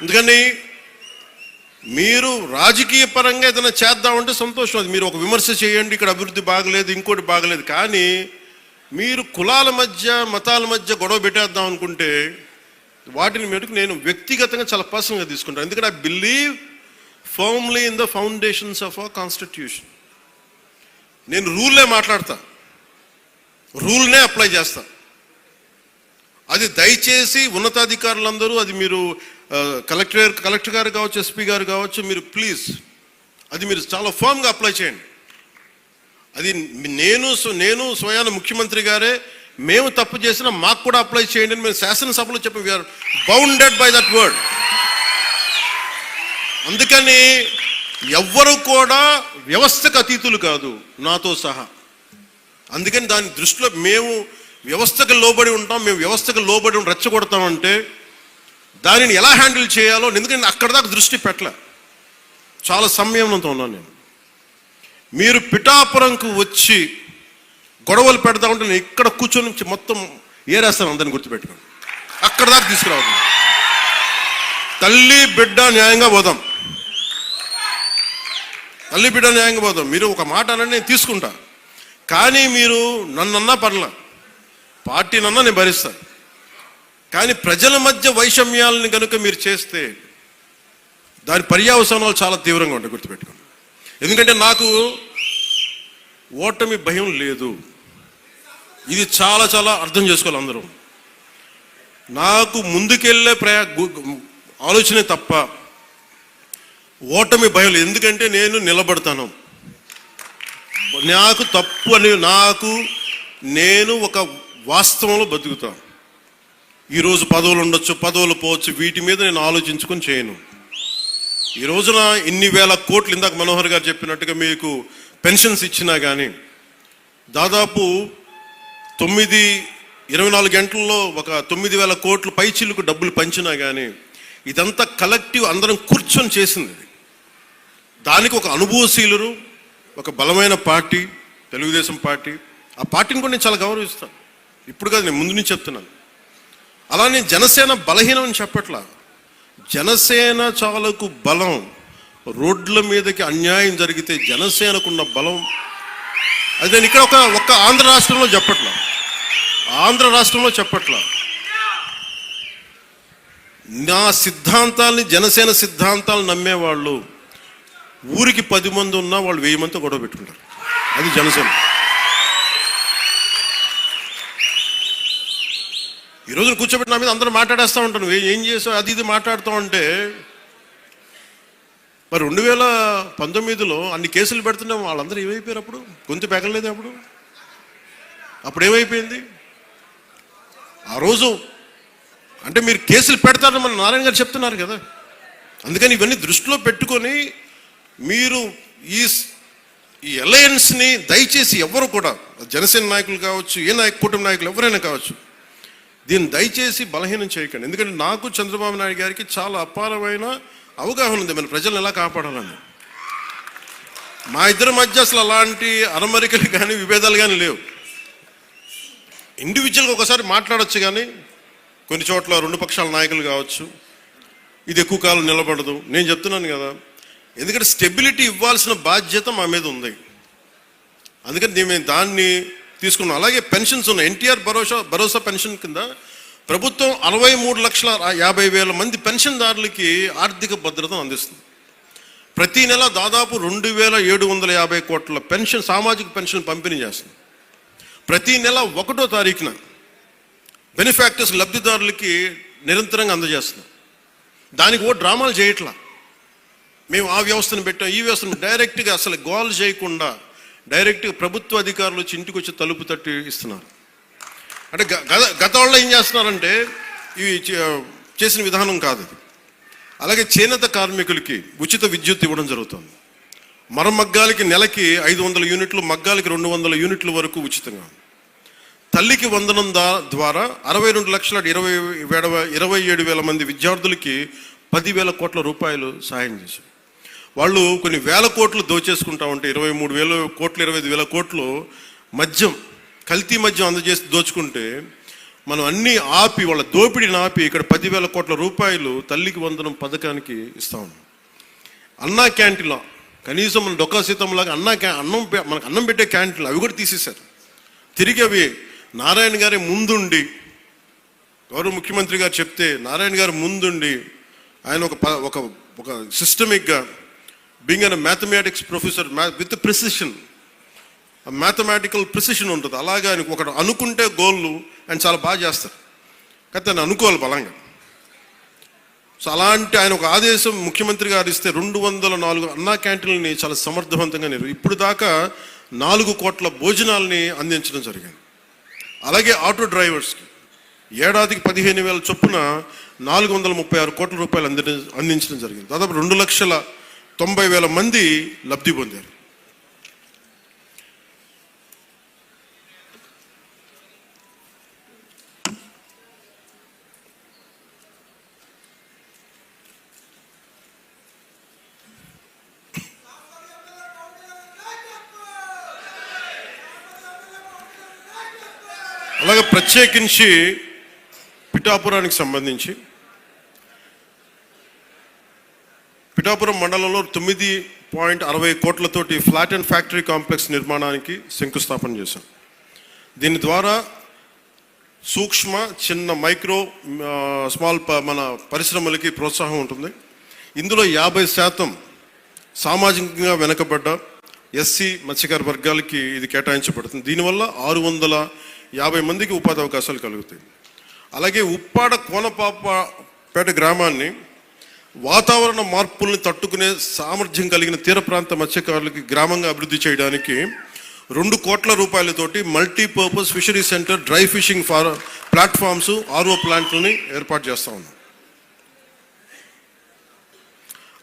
అందుకని మీరు రాజకీయ పరంగా ఏదైనా చేద్దామంటే సంతోషం, అది మీరు ఒక విమర్శ చేయండి, ఇక్కడ అభివృద్ధి బాగలేదు, ఇంకోటి బాగలేదు. కానీ మీరు కులాల మధ్య, మతాల మధ్య గొడవ పెట్టేద్దాం అనుకుంటే వాటిని మేరకు నేను వ్యక్తిగతంగా చాలా పర్సనల్గా తీసుకుంటాను. ఎందుకంటే I believe firmly in the foundations of our constitution. నేను రూల్నే మాట్లాడతా, రూల్నే అప్లై చేస్తా. అది దయచేసి ఉన్నతాధికారులందరూ, అది మీరు కలెక్టర్ గారు కావచ్చు, ఎస్పీ గారు కావచ్చు, మీరు ప్లీజ్ అది మీరు చాలా ఫర్మ్గా అప్లై చేయండి. అది నేను స్వయాన ముఖ్యమంత్రి గారే మేము తప్పు చేసినా మాకు కూడా అప్లై చేయండి అని మేము శాసనసభలో చెప్పాం. We are bounded by that word. అందుకని ఎవ్వరు కూడా వ్యవస్థకు అతీతులు కాదు, నాతో సహా. అందుకని దాని దృష్టిలో మేము వ్యవస్థకు లోబడి ఉంటాం, మేము వ్యవస్థకు లోబడి రెచ్చగొడతామంటే దానిని ఎలా హ్యాండిల్ చేయాలో, ఎందుకంటే అక్కడ దాకా దృష్టి పెట్టలే, చాలా సంయమనంతో ఉన్నాను నేను. మీరు పిఠాపురంకు వచ్చి గొడవలు పెడతామంటే నేను ఇక్కడ కూర్చొని మొత్తం ఏరేస్తాను, అందరిని గుర్తుపెట్టుకోండి. అక్కడ దాకా తీసుకురావద్దు. తల్లి బిడ్డ న్యాయంగా పోదాం, తల్లి బిడ్డ న్యాయంగా పోదాం. మీరు ఒక మాట అనండి, నేను తీసుకుంటా. కానీ మీరు నన్నన్నా పర్లా, పార్టీనన్నా నేను భరిస్తాను. కానీ ప్రజల మధ్య వైషమ్యాలని కనుక మీరు చేస్తే దాని పర్యవసానాలు చాలా తీవ్రంగా ఉంటాయి, గుర్తుపెట్టుకోండి. ఎందుకంటే నాకు ఓటమి భయం లేదు, ఇది చాలా చాలా అర్థం చేసుకోవాలి అందరూ. నాకు ముందుకెళ్ళే ఆలోచనే తప్ప ఓటమి భయం లేదు. ఎందుకంటే నేను నిలబడతాను, నాకు తప్పు అని నేను ఒక వాస్తవంలో బతుకుతాను. ఈరోజు పదవులు ఉండొచ్చు, పదవులు పోవచ్చు, వీటి మీద నేను ఆలోచించుకొని చేయను. ఈ రోజున ఇన్ని వేల కోట్లు, ఇందాక మనోహర్ గారు చెప్పినట్టుగా మీకు పెన్షన్స్ ఇచ్చినా కానీ దాదాపు 24 గంటల్లో ఒక 9,000 కోట్లు పైచిలకు డబ్బులు పంచినా కానీ ఇదంతా కలెక్టివ్ అందరం కూర్చొని చేసింది. దానికి ఒక అనుభవశీలురు, ఒక బలమైన పార్టీ తెలుగుదేశం పార్టీ. ఆ పార్టీని కూడా నేను చాలా గౌరవిస్తాను, ఇప్పుడు కాదు, నేను ముందు నుంచి చెప్తున్నాను. అలానే జనసేన బలహీనం అని చెప్పట్లా, జనసేన చాలకు బలం. రోడ్ల మీదకి అన్యాయం జరిగితే జనసేనకున్న బలం అది నేను ఇక్కడ ఒక్క ఆంధ్ర రాష్ట్రంలో చెప్పట్లా. నా సిద్ధాంతాలని, జనసేన సిద్ధాంతాలు నమ్మేవాళ్ళు ఊరికి 10 మంది ఉన్నా వాళ్ళు 1000 మందితో గొడవ పెట్టుకుంటారు. అది జనసేన. ఈ రోజున కూర్చోబెట్టి నా మీద అందరూ మాట్లాడేస్తూ ఉంటాను, ఏం చేసావు అది ఇది మాట్లాడుతూ ఉంటే, మరి 2019లో అన్ని కేసులు పెడుతున్నాం, వాళ్ళందరూ ఏమైపోయారు? అప్పుడు గొంతు పెగలలేదు. అప్పుడు ఏమైపోయింది? ఆ రోజు అంటే మీరు కేసులు పెడతారని మన నారాయణ గారు చెప్తున్నారు కదా. అందుకని ఇవన్నీ దృష్టిలో పెట్టుకొని మీరు ఈ అలయన్స్ని దయచేసి ఎవరు కూడా, జనసేన నాయకులు కావచ్చు, కూటమి నాయకులు ఎవరైనా కావచ్చు, దీన్ని దయచేసి బలహీనం చేయకండి. ఎందుకంటే నాకు చంద్రబాబు నాయుడు గారికి చాలా అపారమైన అవగాహన ఉంది మన ప్రజలను ఎలా కాపాడాలని. మా ఇద్దరి మధ్య అసలు అలాంటి అరమరికలు కానీ విభేదాలు కానీ లేవు. ఇండివిజువల్గా ఒకసారి మాట్లాడచ్చు, కానీ కొన్ని చోట్ల 2 పక్షాల నాయకులు కావచ్చు, ఇది ఎక్కువ కాలం నిలబడదు. నేను చెప్తున్నాను కదా, ఎందుకంటే స్టెబిలిటీ ఇవ్వాల్సిన బాధ్యత మా మీద ఉంది. అందుకని మేము దాన్ని తీసుకున్నాం. అలాగే పెన్షన్స్ ఉన్నాయి. ఎన్టీఆర్ భరోసా పెన్షన్ కింద ప్రభుత్వం 63,50,000 మంది పెన్షన్దారులకి ఆర్థిక భద్రతను అందిస్తుంది. ప్రతి నెల దాదాపు 2,750 కోట్ల పెన్షన్, సామాజిక పెన్షన్ పంపిణీ చేస్తుంది. ప్రతి నెల 1వ తారీఖున బెనిఫాక్టర్స్, లబ్ధిదారులకి నిరంతరంగా అందజేస్తున్నాం. దానికి డ్రామాలు చేయట్లా. మేము ఆ వ్యవస్థను పెట్టాం, ఈ వ్యవస్థను డైరెక్ట్గా అసలు గోల్ చేయకుండా డైరెక్ట్గా ప్రభుత్వ అధికారులు వచ్చి ఇంటికి వచ్చి తలుపు తట్టి ఇస్తున్నారు. అంటే గత వాళ్ళు ఏం చేస్తున్నారంటే ఇవి చేసిన విధానం కాదు అది. అలాగే చేనేత కార్మికులకి ఉచిత విద్యుత్ ఇవ్వడం జరుగుతుంది. మరమగ్గాలకి నెలకి 500 యూనిట్లు, మగ్గాలకి 200 యూనిట్ల వరకు ఉచితంగా. తల్లికి వందనం ద్వారా 22,27,000 మంది విద్యార్థులకి 10,000 కోట్ల రూపాయలు సహాయం చేశారు. వాళ్ళు కొన్ని వేల కోట్లు దోచేసుకుంటా ఉంటే 23,000 కోట్లు 25,000 కోట్లు మద్యం, కల్తీ మద్యం అందజేసి దోచుకుంటే మనం అన్నీ ఆపి వాళ్ళ దోపిడీని ఆపి ఇక్కడ 10,000 కోట్ల రూపాయలు తల్లికి వందనం పథకానికి ఇస్తా ఉన్నాం. అన్నా క్యాంటీన్లో కనీసం మన డొక్కా సీతంలాగా మనకు అన్నం పెట్టే క్యాంటీన్లు అవి కూడా తీసేశారు. తిరిగి అవి నారాయణ గారి ముందుండి, గౌరవ ముఖ్యమంత్రి గారు చెప్తే నారాయణ గారు ముందుండి ఆయన ఒక సిస్టమిక్గా being an mathematics professor with precision, mathematical precision ఉంటుంది. అలాగే ఆయన ఒకటి అనుకుంటే గోళ్ళు ఆయన చాలా బాగా చేస్తారు, కానీ ఆయన అనుకోవాలి బలంగా. సో అలాంటి ఆయన ఒక ఆదేశం ముఖ్యమంత్రి గారు ఇస్తే 204 అన్నా క్యాంటీన్లని చాలా సమర్థవంతంగా ఇప్పుడు దాకా 4 కోట్ల భోజనాలని అందించడం జరిగింది. అలాగే ఆటో డ్రైవర్స్కి ఏడాదికి 15,000 చొప్పున 436 కోట్ల రూపాయలు అందించడం జరిగింది. దాదాపు 2,90,000 మంది లబ్ధి పొందారు. అలాగే ప్రత్యేకించి పిఠాపురానికి సంబంధించి పిఠాపురం మండలంలో 9.60 కోట్లతోటి ఫ్లాట్ అండ్ ఫ్యాక్టరీ కాంప్లెక్స్ నిర్మాణానికి శంకుస్థాపన చేశాం. దీని ద్వారా సూక్ష్మ, చిన్న, మైక్రో, స్మాల్ మన పరిశ్రమలకి ప్రోత్సాహం ఉంటుంది. ఇందులో 50% సామాజికంగా వెనుకబడ్డ ఎస్సీ మత్స్యకార వర్గాలకి ఇది కేటాయించబడుతుంది. దీనివల్ల 650 మందికి ఉపాధి అవకాశాలు కలుగుతాయి. అలాగే ఉప్పాడ కోనపాపపేట గ్రామాన్ని వాతావరణ మార్పుల్ని తట్టుకునే సామర్థ్యం కలిగిన తీర ప్రాంత మత్స్యకారులకి గ్రామంగా అభివృద్ధి చేయడానికి 2 కోట్ల రూపాయలతోటి multipurpose fishery centre, dry fishing platforms, RO ప్లాంట్లని ఏర్పాటు చేస్తూ ఉన్నాం.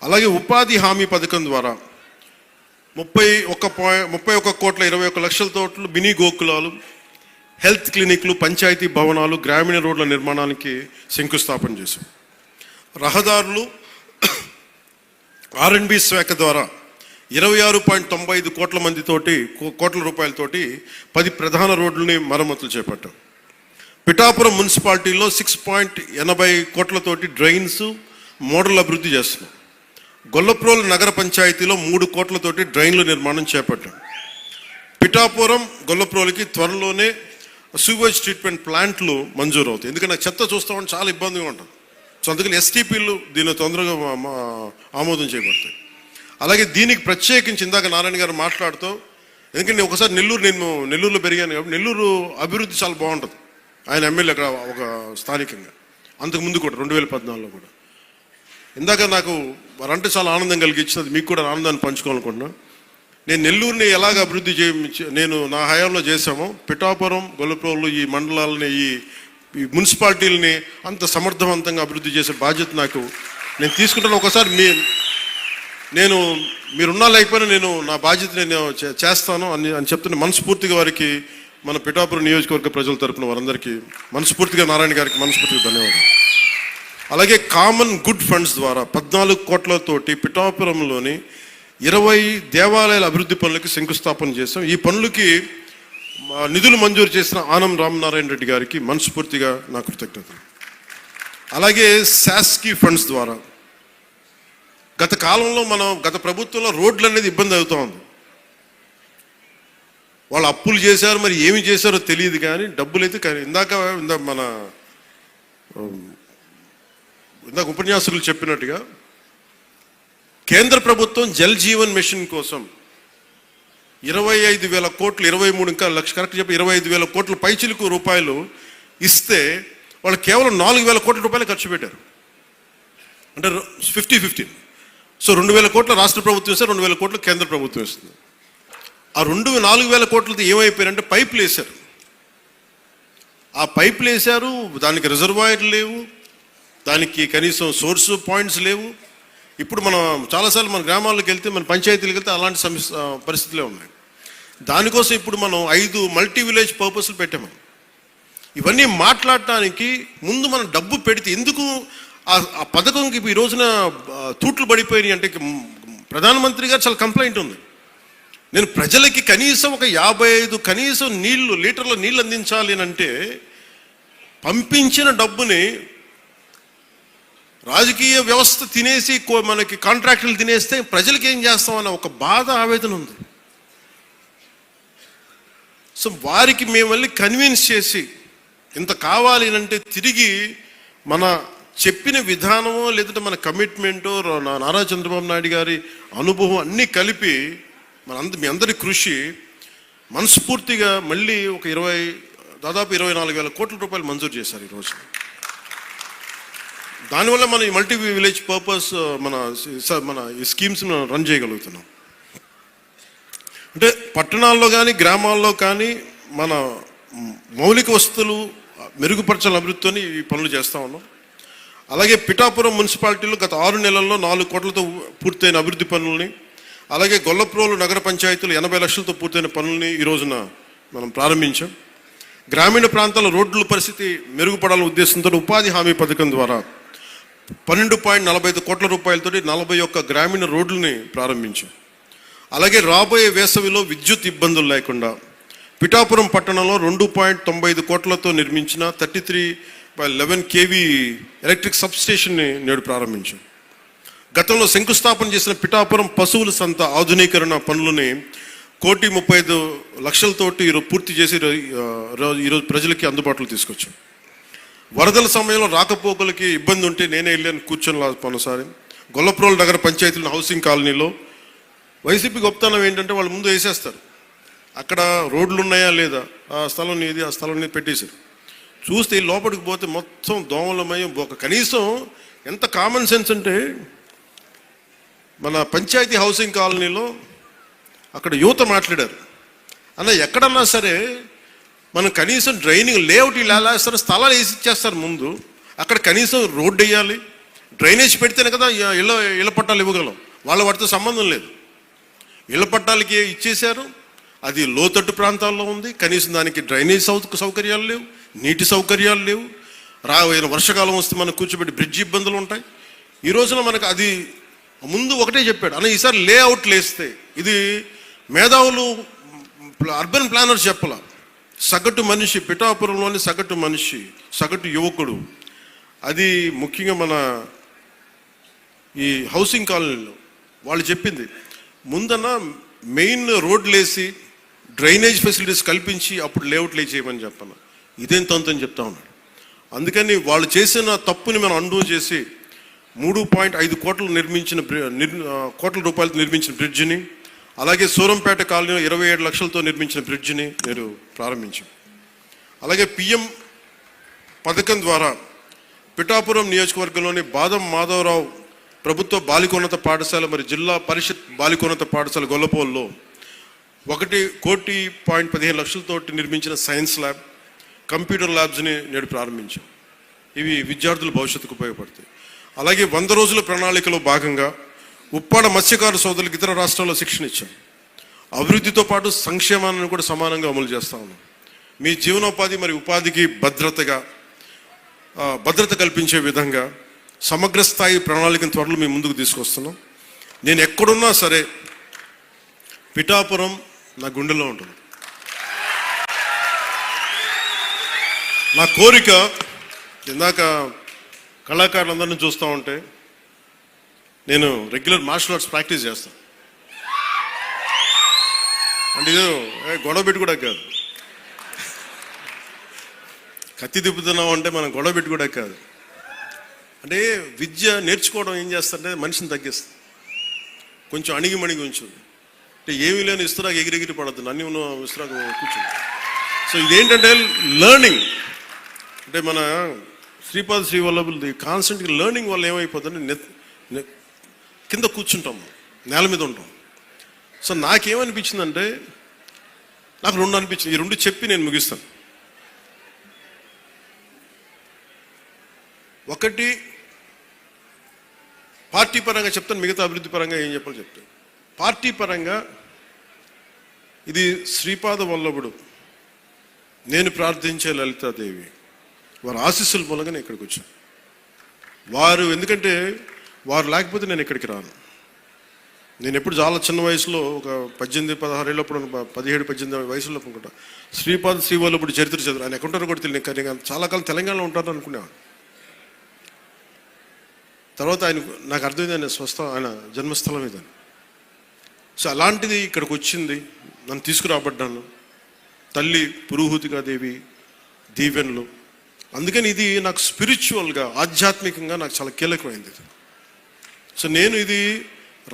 అలాగే ఉపాధి హామీ పథకం ద్వారా 31,21,21,00,000 మినీ గోకులాలు, హెల్త్ క్లినిక్లు, పంచాయతీ భవనాలు, గ్రామీణ రోడ్ల నిర్మాణానికి శంకుస్థాపన చేశాం. రహదారులు R&B శాఖ ద్వారా 26.95 కోట్ల రూపాయలతోటి 10 ప్రధాన రోడ్లని మరమ్మతులు చేపట్టాం. పిఠాపురం మున్సిపాలిటీలో 6.80 కోట్లతోటి డ్రైన్స్, మోడల్ అభివృద్ధి చేస్తున్నాం. గొల్లప్రోలు నగర పంచాయతీలో 3 కోట్లతోటి డ్రైన్ల నిర్మాణం చేపట్టాం. పిఠాపురం, గొల్లప్రోలుకి త్వరలోనే సూవేజ్ ట్రీట్మెంట్ ప్లాంట్లు మంజూరు అవుతాయి. ఎందుకంటే చెత్త చూస్తామని చాలా ఇబ్బందిగా ఉంటుంది. సో అందుకని STPలు దీన్ని తొందరగా ఆమోదం చేయబడతాయి. అలాగే దీనికి ప్రత్యేకించి ఇందాక నారాయణ గారు మాట్లాడుతూ, ఎందుకంటే ఒకసారి నేను నెల్లూరులో పెరిగాను కాబట్టి నెల్లూరు అభివృద్ధి చాలా బాగుంటుంది. ఆయన ఎమ్మెల్యే అక్కడ ఒక స్థానికంగా, అంతకుముందు కూడా 2014లో కూడా. ఇందాక నాకు వారంటే చాలా ఆనందం కలిగించినది, మీకు కూడా ఆనందాన్ని పంచుకోవాలనుకుంటున్నా. నేను నెల్లూరుని ఎలాగ అభివృద్ధి నేను నా హయాంలో చేశామో, పిఠాపురం, గొల్లప్రోలు ఈ మండలాలని ఈ మున్సిపాలిటీలని అంత సమర్థవంతంగా అభివృద్ధి చేసే బాధ్యత నేను తీసుకుంటాను. ఒకసారి మీరున్నా లేకపోయినా నేను నా బాధ్యత చేస్తాను అని చెప్తున్న మనస్ఫూర్తిగా వారికి, మన పిఠాపురం నియోజకవర్గ ప్రజల తరపున వారందరికీ మనస్ఫూర్తిగా, నారాయణ గారికి మనస్ఫూర్తిగా ధన్యవాదాలు. అలాగే కామన్ గుడ్ ఫండ్స్ ద్వారా 14 కోట్లతోటి పిఠాపురంలోని 20 దేవాలయాల అభివృద్ధి పనులకి శంకుస్థాపన చేశాం. ఈ పనులకి నిధులు మంజూరు చేసిన ఆనం రామనారాయణ రెడ్డి గారికి మనస్ఫూర్తిగా నా కృతజ్ఞతలు. అలాగే శాస్కీ ఫండ్స్ ద్వారా గత కాలంలో గత ప్రభుత్వంలో రోడ్లు అనేది ఇబ్బంది అవుతూ ఉంది. వాళ్ళు అప్పులు చేశారు, మరి ఏమి చేశారో తెలియదు, కానీ డబ్బులు అయితే ఇందాక ఉపన్యాసకులు చెప్పినట్టుగా కేంద్ర ప్రభుత్వం జల్ జీవన్ మిషన్ కోసం 25,000 కోట్లు, 23 ఇంకా లక్ష కరెక్ట్ చెప్పి 25,000 కోట్ల పైచిలుకు రూపాయలు ఇస్తే వాళ్ళు కేవలం 4,000 కోట్ల రూపాయలు ఖర్చు పెట్టారు. అంటే 50-50. సో 2,000 కోట్ల రాష్ట్ర ప్రభుత్వం ఇస్తే 2,000 కోట్లు కేంద్ర ప్రభుత్వం ఇస్తుంది. ఆ 4,000 కోట్లతో ఏమైపోయారంటే పైపులు వేశారు. ఆ పైపులు వేశారు, దానికి రిజర్వాయర్లు లేవు, దానికి కనీసం సోర్స్ పాయింట్స్ లేవు. ఇప్పుడు మనం చాలాసార్లు మన గ్రామాల్లోకి వెళ్తే, మన పంచాయతీలకు వెళ్తే అలాంటి పరిస్థితులే ఉన్నాయి. దానికోసం ఇప్పుడు మనం 5 మల్టీ విలేజ్ పర్పస్లు పెట్టాము. ఇవన్నీ మాట్లాడటానికి ముందు మనం డబ్బు పెడితే ఎందుకు ఆ పథకంకి ఈ రోజున తూట్లు పడిపోయినాయి అంటే ప్రధానమంత్రి గారు చాలా కంప్లైంట్ ఉంది. నేను ప్రజలకి కనీసం ఒక 55 కనీసం లీటర్ల నీళ్ళు అందించాలి అని అంటే పంపించిన డబ్బుని రాజకీయ వ్యవస్థ తినేసి మనకి కాంట్రాక్టులు తినేస్తే ప్రజలకి ఏం చేస్తామన్న ఒక బాధ, ఆవేదన ఉంది. సో వారికి మేము వెళ్ళి కన్విన్స్ చేసి ఇంత కావాలి అంటే తిరిగి మన చెప్పిన విధానమో లేదంటే మన కమిట్మెంటో నారా చంద్రబాబు నాయుడు గారి అనుభవం అన్నీ కలిపి మీ అందరి కృషి మనస్ఫూర్తిగా మళ్ళీ ఒక దాదాపు 24,000 కోట్ల రూపాయలు మంజూరు చేశారు ఈరోజు. దానివల్ల మనం ఈ మల్టీ విలేజ్ పర్పస్ మన ఈ స్కీమ్స్ రన్ చేయగలుగుతున్నాం. అంటే పట్టణాల్లో కానీ గ్రామాల్లో కానీ మన మౌలిక వసతులు మెరుగుపరచాలని అభివృద్ధితోని ఈ పనులు చేస్తూ ఉన్నాం. అలాగే పిఠాపురం మున్సిపాలిటీలో గత 6 నెలల్లో 4 కోట్లతో పూర్తయిన అభివృద్ధి పనులని, అలాగే గొల్లప్రోలు నగర పంచాయతీలు 80 లక్షలతో పూర్తయిన పనులని ఈ రోజున మనం ప్రారంభించాం. గ్రామీణ ప్రాంతాల రోడ్ల పరిస్థితి మెరుగుపడాలనే ఉద్దేశంతో ఉపాధి హామీ పథకం ద్వారా 12.45 కోట్ల రూపాయలతో 41 గ్రామీణ రోడ్లని ప్రారంభించాం. అలాగే రాబోయే వేసవిలో విద్యుత్ ఇబ్బందులు లేకుండా పిఠాపురం పట్టణంలో 2.95 కోట్లతో నిర్మించిన 33/11 kV ఎలక్ట్రిక్ సబ్స్టేషన్ని నేడు ప్రారంభించాం. గతంలో శంకుస్థాపన చేసిన పిఠాపురం పశువుల సంత ఆధునీకరణ పనులని 1,35,00,000తోటి ఈరోజు పూర్తి చేసి ఈరోజు ప్రజలకి అందుబాటులో తీసుకొచ్చాం. వరదల సమయంలో రాకపోకలకి ఇబ్బంది ఉంటే నేనే వెళ్ళాను, కూర్చొని పోనసారి గొల్లప్రోలు నగర పంచాయతీల హౌసింగ్ కాలనీలో వైసీపీ గొప్పతనం ఏంటంటే వాళ్ళు ముందు వేసేస్తారు, అక్కడ రోడ్లు ఉన్నాయా లేదా, ఆ స్థలం నీది, ఆ స్థలం నీది పెట్టేశారు. చూస్తే లోపలికి పోతే మొత్తం దోమలమయం. కనీసం ఎంత కామన్ సెన్స్ అంటే మన పంచాయతీ హౌసింగ్ కాలనీలో అక్కడ యువత మాట్లాడారు, అన్న ఎక్కడన్నా సరే మనం కనీసం డ్రైనింగ్ లేఅవుట్ ఇలా వేస్తారు, స్థలాలు వేసి ఇచ్చేస్తారు ముందు, అక్కడ కనీసం రోడ్డు వేయాలి, డ్రైనేజ్ పెడితేనే కదా ఇళ్ళ పట్టాలు ఇవ్వగలం. వాళ్ళ వాటితో సంబంధం లేదు, ఇళ్ళ పట్టాలకి ఇచ్చేశారు. అది లోతట్టు ప్రాంతాల్లో ఉంది, కనీసం దానికి డ్రైనేజ్ సౌకర్యాలు లేవు, నీటి సౌకర్యాలు లేవు. రాబోయే వర్షాకాలం వస్తే మనకు కూర్చోబెట్టి బ్రిడ్జ్ ఇబ్బందులు ఉంటాయి. ఈ రోజున మనకు అది ముందు ఒకటే చెప్పాడు, అన్న ఈసారి లేఅవుట్లు వేస్తే ఇది మేధావులు అర్బన్ ప్లానర్స్ చెప్పాల, సగటు మనిషి పిఠాపురంలోని సగటు మనిషి, సగటు యువకుడు, అది ముఖ్యంగా మన ఈ హౌసింగ్ కాలనీలో వాళ్ళు చెప్పింది ముందన్న మెయిన్ రోడ్లు వేసి డ్రైనేజ్ ఫెసిలిటీస్ కల్పించి అప్పుడు లేఅవుట్లు చేయమని చెప్పాను. ఇదేం తంతని చెప్తా ఉన్నాడు. అందుకని వాళ్ళు చేసిన తప్పుని మనం అండూ చేసి 3.5 కోట్ల రూపాయలతో నిర్మించిన బ్రిడ్జిని, అలాగే సూరంపేట కాలనీలో 27 లక్షలతో నిర్మించిన బ్రిడ్జిని నేను ప్రారంభించాను. అలాగే పిఎం పథకం ద్వారా పిఠాపురం నియోజకవర్గంలోని బాదం మాధవరావు ప్రభుత్వ బాలికోన్నత పాఠశాల మరి జిల్లా పరిషత్ బాలికోన్నత పాఠశాల గొల్లపోల్లో 1,15,00,000 నిర్మించిన సైన్స్ ల్యాబ్, కంప్యూటర్ ల్యాబ్స్ని నేడు ప్రారంభించాం. ఇవి విద్యార్థుల భవిష్యత్తుకు ఉపయోగపడతాయి. అలాగే 100 రోజుల ప్రణాళికలో భాగంగా ఉప్పాడ మత్స్యకారు సోదరులకు ఇతర రాష్ట్రాల్లో శిక్షణ ఇచ్చాం. అభివృద్ధితో పాటు సంక్షేమాన్ని కూడా సమానంగా అమలు చేస్తా ఉన్నాం. మీ జీవనోపాధి మరి ఉపాధికి భద్రత కల్పించే విధంగా సమగ్ర స్థాయి ప్రణాళికను త్వరలో మీ ముందుకు తీసుకొస్తున్నాం. నేను ఎక్కడున్నా సరే పిఠాపురం నా గుండెలో ఉంటుంది. నా కోరిక, ఇందాక కళాకారులందరినీ చూస్తూ ఉంటే నేను రెగ్యులర్ మార్షల్ ఆర్ట్స్ ప్రాక్టీస్ చేస్తాను. అంటే ఇది గొడవ పెట్టి కూడా కాదు, కత్తి తిప్పుతున్నాం అంటే మనం గొడవ పెట్టి కూడా కాదు. అంటే విద్య నేర్చుకోవడం ఏం చేస్తుంటే మనిషిని తగ్గిస్తుంది, కొంచెం అణిగిమణిగి ఉంచుంది. అంటే ఏమీ లేని ఇస్తురాకు ఎగిరెగిరి పడద్దు, అన్నీ ఉన్న ఇస్తురాకు కూర్చుంది. సో ఇదేంటంటే లెర్నింగ్. అంటే మన శ్రీపాద శ్రీవల్లభులది కాన్స్టెంట్గా లెర్నింగ్ వల్ల ఏమైపోతుంది, కింద కూర్చుంటాం, నేల మీద ఉంటాం. సో నాకేమనిపించిందంటే నాకు రెండు అనిపించింది. ఈ రెండు చెప్పి నేను ముగిస్తాను. ఒకటి పార్టీ పరంగా చెప్తాను, మిగతా అభివృద్ధి పరంగా ఏం చెప్పాలో చెప్తాను. పార్టీ పరంగా ఇది శ్రీపాద వల్లభుడు, నేను ప్రార్థించే లలితాదేవి వారి ఆశీస్సుల మూలంగా నేను ఇక్కడికి వచ్చాను. వారు ఎందుకంటే వారు లేకపోతే నేను ఇక్కడికి రాను. నేను ఎప్పుడు చాలా చిన్న వయసులో ఒక 18-16 ఏళ్ళప్పుడు 17-18 వయసులో అనుకుంటా శ్రీపాద శ్రీవల్లభుడు చరిత్ర చదువు. ఆయన ఎక్కడుంటారో కూడా తెలియదు. కానీ చాలా కాలం తెలంగాణలో ఉంటారని అనుకునేవాడు. తర్వాత నాకు అర్థమైంది ఆయన ఆయన జన్మస్థలం ఇదని. సో అలాంటిది ఇక్కడికి వచ్చింది, నన్ను తీసుకురాబడ్డాను. తల్లి పురుహూతికాదేవి దీవెనలు. అందుకని ఇది నాకు స్పిరిచువల్గా, ఆధ్యాత్మికంగా నాకు చాలా కీలకమైంది. సో నేను ఇది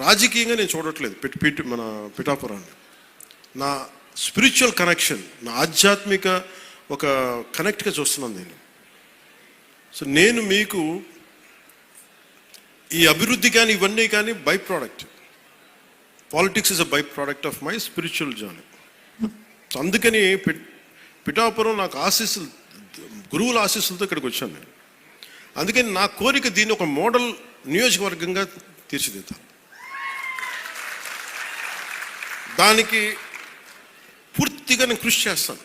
రాజకీయంగా నేను చూడట్లేదు మన పిఠాపురాన్ని. నా స్పిరిచువల్ కనెక్షన్, నా ఆధ్యాత్మిక ఒక కనెక్ట్గా చూస్తున్నాను నేను. సో నేను మీకు ఈ అభివృద్ధి కానీ ఇవన్నీ కానీ by product. Politics is a by product of my spiritual journey. So అందుకని పిఠాపురం నాకు ఆశీస్సులు, గురువుల ఆశీస్సులతో ఇక్కడికి వచ్చాను నేను. అందుకని నా కోరిక దీన్ని ఒక మోడల్ నియోజకవర్గంగా తీర్చిదిద్దాను. దానికి పూర్తిగా నేను కృషి చేస్తాను.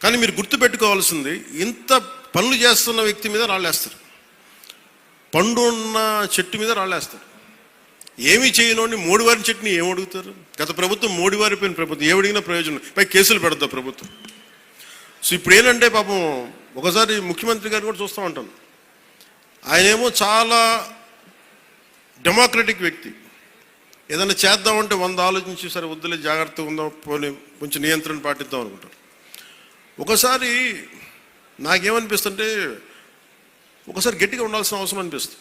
కానీ మీరు గుర్తుపెట్టుకోవాల్సింది, ఇంత పనులు చేస్తున్న వ్యక్తి మీద రాళ్ళేస్తారు, పండు ఉన్న చెట్టు మీద రాళ్ళేస్తారు. ఏమీ చేయనోడిని మోడివారి చెట్టుని ఏం అడుగుతారు? గత ప్రభుత్వం మోడివారిపోయిన ప్రభుత్వం, ఏమడిగినా ప్రయోజనం, పై కేసులు పెడతా ప్రభుత్వం. సో ఇప్పుడు ఏంటంటే పాపం ఒకసారి ముఖ్యమంత్రి గారు కూడా చూస్తూ ఉంటాను. ఆయనేమో చాలా డెమోక్రటిక్ వ్యక్తి. ఏదైనా చేద్దామంటే 100 ఆలోచించి సరే వద్దులే జాగ్రత్తగా ఉందాం, పోనీ కొంచెం నియంత్రణ పాటిద్దాం అనుకుంటారు. ఒకసారి నాకేమనిపిస్తుంటే ఒకసారి గట్టిగా ఉండాల్సిన అవసరం అనిపిస్తుంది.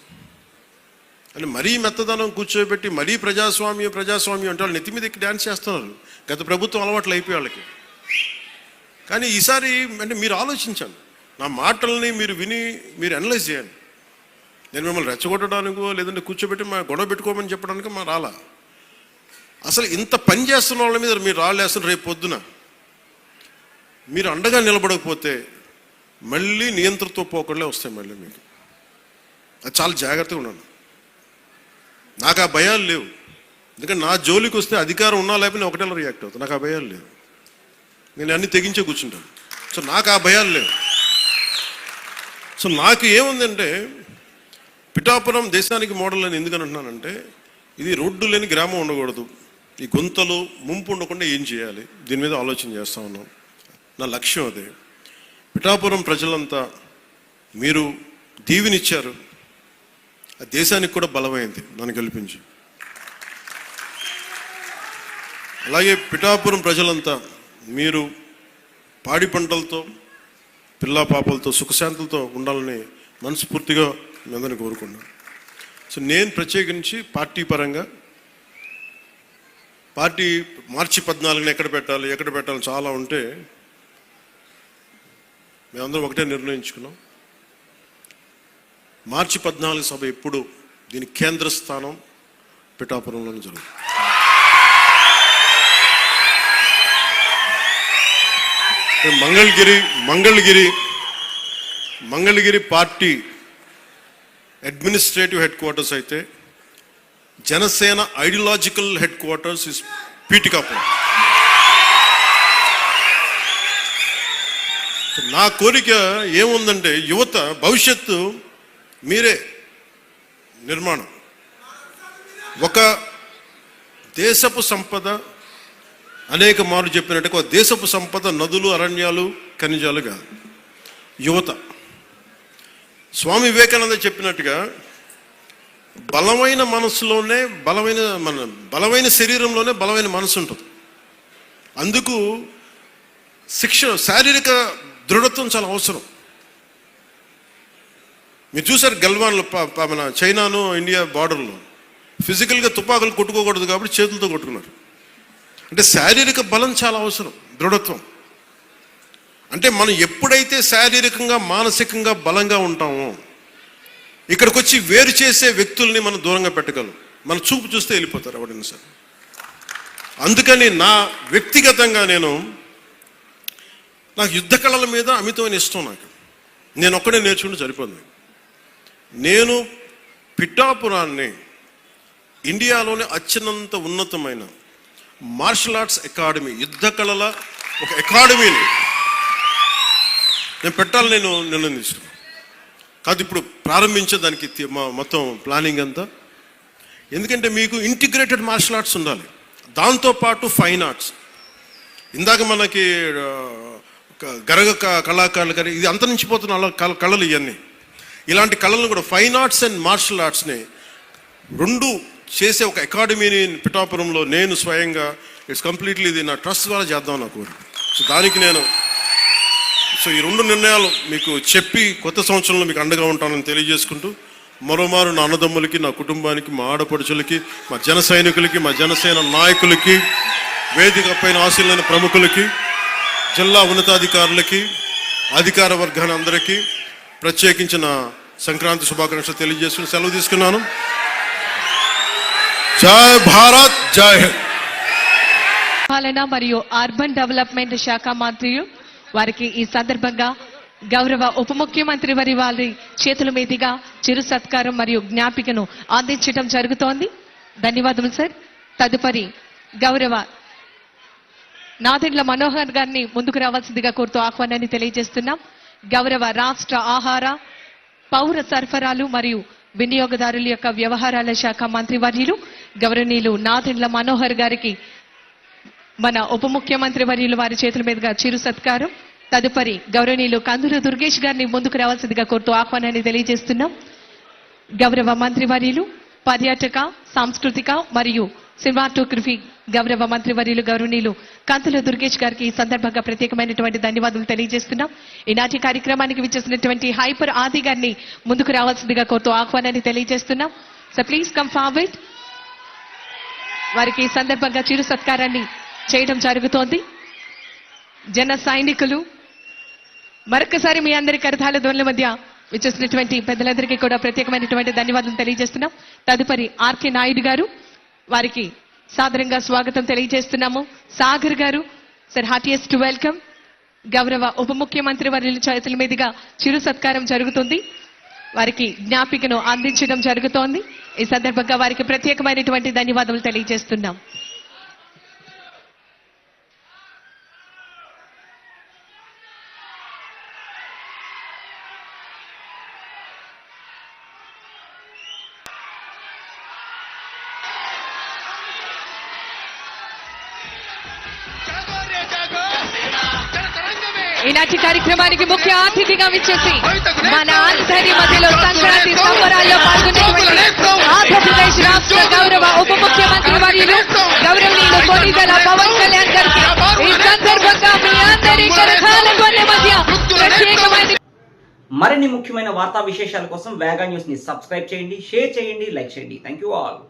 అని మరీ మెత్తదనం కూర్చోబెట్టి మరీ ప్రజాస్వామ్యం అంటే వాళ్ళు నెత్తి మీద ఎక్కి డ్యాన్స్ చేస్తున్నారు. గత ప్రభుత్వం అలవాట్లు అయిపోయి వాళ్ళకి. కానీ ఈసారి అంటే మీరు ఆలోచించండి, నా మాటల్ని మీరు విని మీరు అనలైజ్ చేయండి. నేను మిమ్మల్ని రెచ్చగొట్టడానికో లేదంటే కూర్చోబెట్టి మా గొడవ పెట్టుకోమని చెప్పడానికి మా రాలా. అసలు ఇంత పని చేస్తున్న వాళ్ళ మీద మీరు రాళ్ళేస్తున్న రేపు పొద్దున మీరు అండగా నిలబడకపోతే మళ్ళీ నియంత్రణతో పోకుండా వస్తాయి మళ్ళీ మీకు. అది చాలా జాగ్రత్తగా ఉన్నాను. నాకు ఆ భయాలు లేవు. ఎందుకంటే నా జోలికి వస్తే అధికారం ఉన్నా లేకపోతే ఒకటేలా రియాక్ట్ అవుతాను. నాకు ఆ భయాలు లేవు. నేను అన్ని తెగించే కూర్చుంటాను. సో నాకు ఆ భయాలు లేవు. సో నాకు ఏముందంటే పిఠాపురం దేశానికి మోడల్ అని ఎందుకని అంటున్నానంటే, ఇది రోడ్డు లేని గ్రామం ఉండకూడదు, ఈ గుంతలు ముంపు ఉండకుండా ఏం చేయాలి, దీని మీద ఆలోచన చేస్తూ ఉన్నాం. నా లక్ష్యం అదే. పిఠాపురం ప్రజలంతా మీరు దీవెనిచ్చారు, ఆ దేశానికి కూడా బలమైంది నన్ను గెలిపించి. అలాగే పిఠాపురం ప్రజలంతా మీరు పాడి పంటలతో పిల్లా పాపలతో సుఖశాంతులతో ఉండాలని మనస్ఫూర్తిగా మీ అందరిని కోరుకున్నాను. సో నేను ప్రత్యేకించి పార్టీ పరంగా పార్టీ మార్చి 14న ఎక్కడ పెట్టాలి చాలా ఉంటే మేమందరం ఒకటే నిర్ణయించుకున్నాం. మార్చి 14 సభ ఎప్పుడు దీని కేంద్ర స్థానం పిఠాపురంలోనే జరుగుతుంది. Mangalagiri party administrative headquarters అయితే Janasena ideological headquarters is Peethikapuram. నా కోరిక ఏముందంటే యువత భవిష్యత్తు మీరే నిర్మాణం. ఒక దేశపు సంపద అనేక మార్లు చెప్పినట్టుగా ఒక దేశపు సంపద నదులు, అరణ్యాలు, ఖనిజాలు కాదు, యువత. స్వామి వివేకానంద చెప్పినట్టుగా బలమైన మనసులోనే బలమైన శరీరంలోనే బలమైన మనసు ఉంటుంది. అందుకు శారీరక దృఢత్వం చాలా అవసరం. మీరు చూసారు గల్వాన్లో మన చైనాను ఇండియా బార్డర్లో ఫిజికల్గా తుపాకులు కొట్టుకోకూడదు కాబట్టి చేతులతో కొట్టుకున్నారు. అంటే శారీరక బలం చాలా అవసరం, దృఢత్వం. అంటే మనం ఎప్పుడైతే శారీరకంగా మానసికంగా బలంగా ఉంటామో ఇక్కడికి వచ్చి వేరు చేసే వ్యక్తుల్ని మనం దూరంగా పెట్టగలం. మన చూపు చూస్తే వెళ్ళిపోతారు ఎవడైనా సరే. అందుకని నా వ్యక్తిగతంగా నాకు యుద్ధ కళల మీద అమితమైన ఇష్టం. నేను ఒక్కడే నేర్చుకుంటే సరిపోదు. నేను పిఠాపురాన్ని ఇండియాలోనే అత్యున్నత ఉన్నతమైన మార్షల్ ఆర్ట్స్ అకాడమీ, యుద్ధ కళల ఒక అకాడమీని నేను పెట్టాలని నిర్ణయం తీసుకున్నాను. కాదు ఇప్పుడు ప్రారంభించే దానికి మొత్తం ప్లానింగ్ అంతా. ఎందుకంటే మీకు ఇంటిగ్రేటెడ్ మార్షల్ ఆర్ట్స్ ఉండాలి, దాంతోపాటు ఫైన్ ఆర్ట్స్. ఇందాక మనకి గరగ కళాకారులు కానీ ఇది అంతరించిపోతున్న కళలు ఇవన్నీ. ఇలాంటి కళలను కూడా ఫైన్ ఆర్ట్స్ అండ్ మార్షల్ ఆర్ట్స్ని రెండు చేసే ఒక అకాడమీని పిఠాపురంలో నేను స్వయంగా ఇట్స్ కంప్లీట్లీ ఇది నా ట్రస్ట్ ద్వారా చేద్దాం నా కోరిక. సో దానికి ఈ రెండు నిర్ణయాలు మీకు చెప్పి కొత్త సంవత్సరంలో మీకు అండగా ఉంటానని తెలియజేసుకుంటూ మరోమారు నా అన్నదమ్ములకి, నా కుటుంబానికి, మా ఆడపడుచులకి, మా జన సైనికులకి, మా జనసేన నాయకులకి, వేదిక పైన ఆశీలైన ప్రముఖులకి, జిల్లా ఉన్నతాధికారులకి, అధికార వర్గాన్ని అందరికీ ప్రత్యేకించిన సంక్రాంతి శుభాకాంక్షలు తెలియజేసుకుని సెలవు తీసుకున్నాను. జై భారత్, జై హింద్. పాలన మరియు అర్బన్ డెవలప్మెంట్ శాఖ మంత్రులు వారికి ఈ సందర్భంగా గౌరవ ఉప ముఖ్యమంత్రి వారి చేతుల మీదుగా చిరు సత్కారం మరియు జ్ఞాపికను అందించడం జరుగుతోంది. ధన్యవాదములు సార్. తదుపరి గౌరవ నాదెండ్ల మనోహర్ గారిని ముందుకు రావాల్సిందిగా కోరుతూ ఆహ్వానాన్ని తెలియజేస్తున్నాం. గౌరవ రాష్ట్ర ఆహార, పౌర సరఫరాలు మరియు వినియోగదారుల యొక్క వ్యవహారాల శాఖ మంత్రివర్యులు గౌరవనీయులు నాదెండ్ల మనోహర్ గారికి మన ఉప ముఖ్యమంత్రి వర్యులు వారి చేతుల మీదుగా చిరు సత్కారం. తదుపరి గౌరవనీయులు కందుల దుర్గేష్ గారిని ముందుకు రావాల్సిందిగా కోరుతూ ఆహ్వానాన్ని తెలియజేస్తున్నాం. గౌరవ మంత్రివర్యులు పర్యాటక, సాంస్కృతిక మరియు సినిమాటోగ్రఫీ గౌరవ మంత్రివర్యులు గౌరవనీయులు కందుల దుర్గేష్ గారికి ఈ సందర్భంగా ప్రత్యేకమైనటువంటి ధన్యవాదాలు తెలియజేస్తున్నాం. ఈనాటి కార్యక్రమానికి విచ్చేసినటువంటి హైపర్ ఆది గారిని ముందుకు రావాల్సిందిగా కోరుతూ ఆహ్వానాన్ని తెలియజేస్తున్నాం. So please come forward. వారికి ఈ సందర్భంగా చిరు సత్కారాన్ని చేయడం జరుగుతోంది. జన సైనికులు మరొకసారి మీ అందరి కరతాళ ధ్వనుల మధ్య విచ్చేసినటువంటి పెద్దలందరికీ కూడా ప్రత్యేకమైనటువంటి ధన్యవాదాలు తెలియజేస్తున్నాం. తదుపరి ఆర్కే నాయుడు గారు, వారికి సాదరంగా స్వాగతం తెలియజేస్తున్నాము. సాగర్ గారు, సార్ హార్టియెస్ట్ వెల్కమ్. గౌరవ ఉప ముఖ్యమంత్రి వర్యుల చేతుల మీదుగా చిరు సత్కారం జరుగుతుంది. వారికి జ్ఞాపికను అందించడం జరుగుతోంది. ఈ సందర్భంగా వారికి ప్రత్యేకమైనటువంటి ధన్యవాదాలు తెలియజేస్తున్నాం. ఈనాటి కార్యక్రమానికి ముఖ్య అతిథిగా విచ్చేసి మన అందరి మధ్యలో సంక్రాంతి సంబరాల్లో పాల్గొనేటువంటి ఆంధ్రప్రదేశ్ రాష్ట్ర గౌరవ ఉప ముఖ్యమంత్రి వర్యులు గౌరవనీయులు కొనిదెల పవన్ కళ్యాణ్ గారికి ఈ సందర్భంగా మీ అందరి కరతాళ ధ్వనుల మధ్య ప్రత్యేకమైన మరిన్ని ముఖ్యమైన వార్తా విశేషాల కోసం వేగా న్యూస్ ని సబ్స్క్రైబ్ చేయండి, షేర్ చేయండి, లైక్ చేయండి. Thank you all.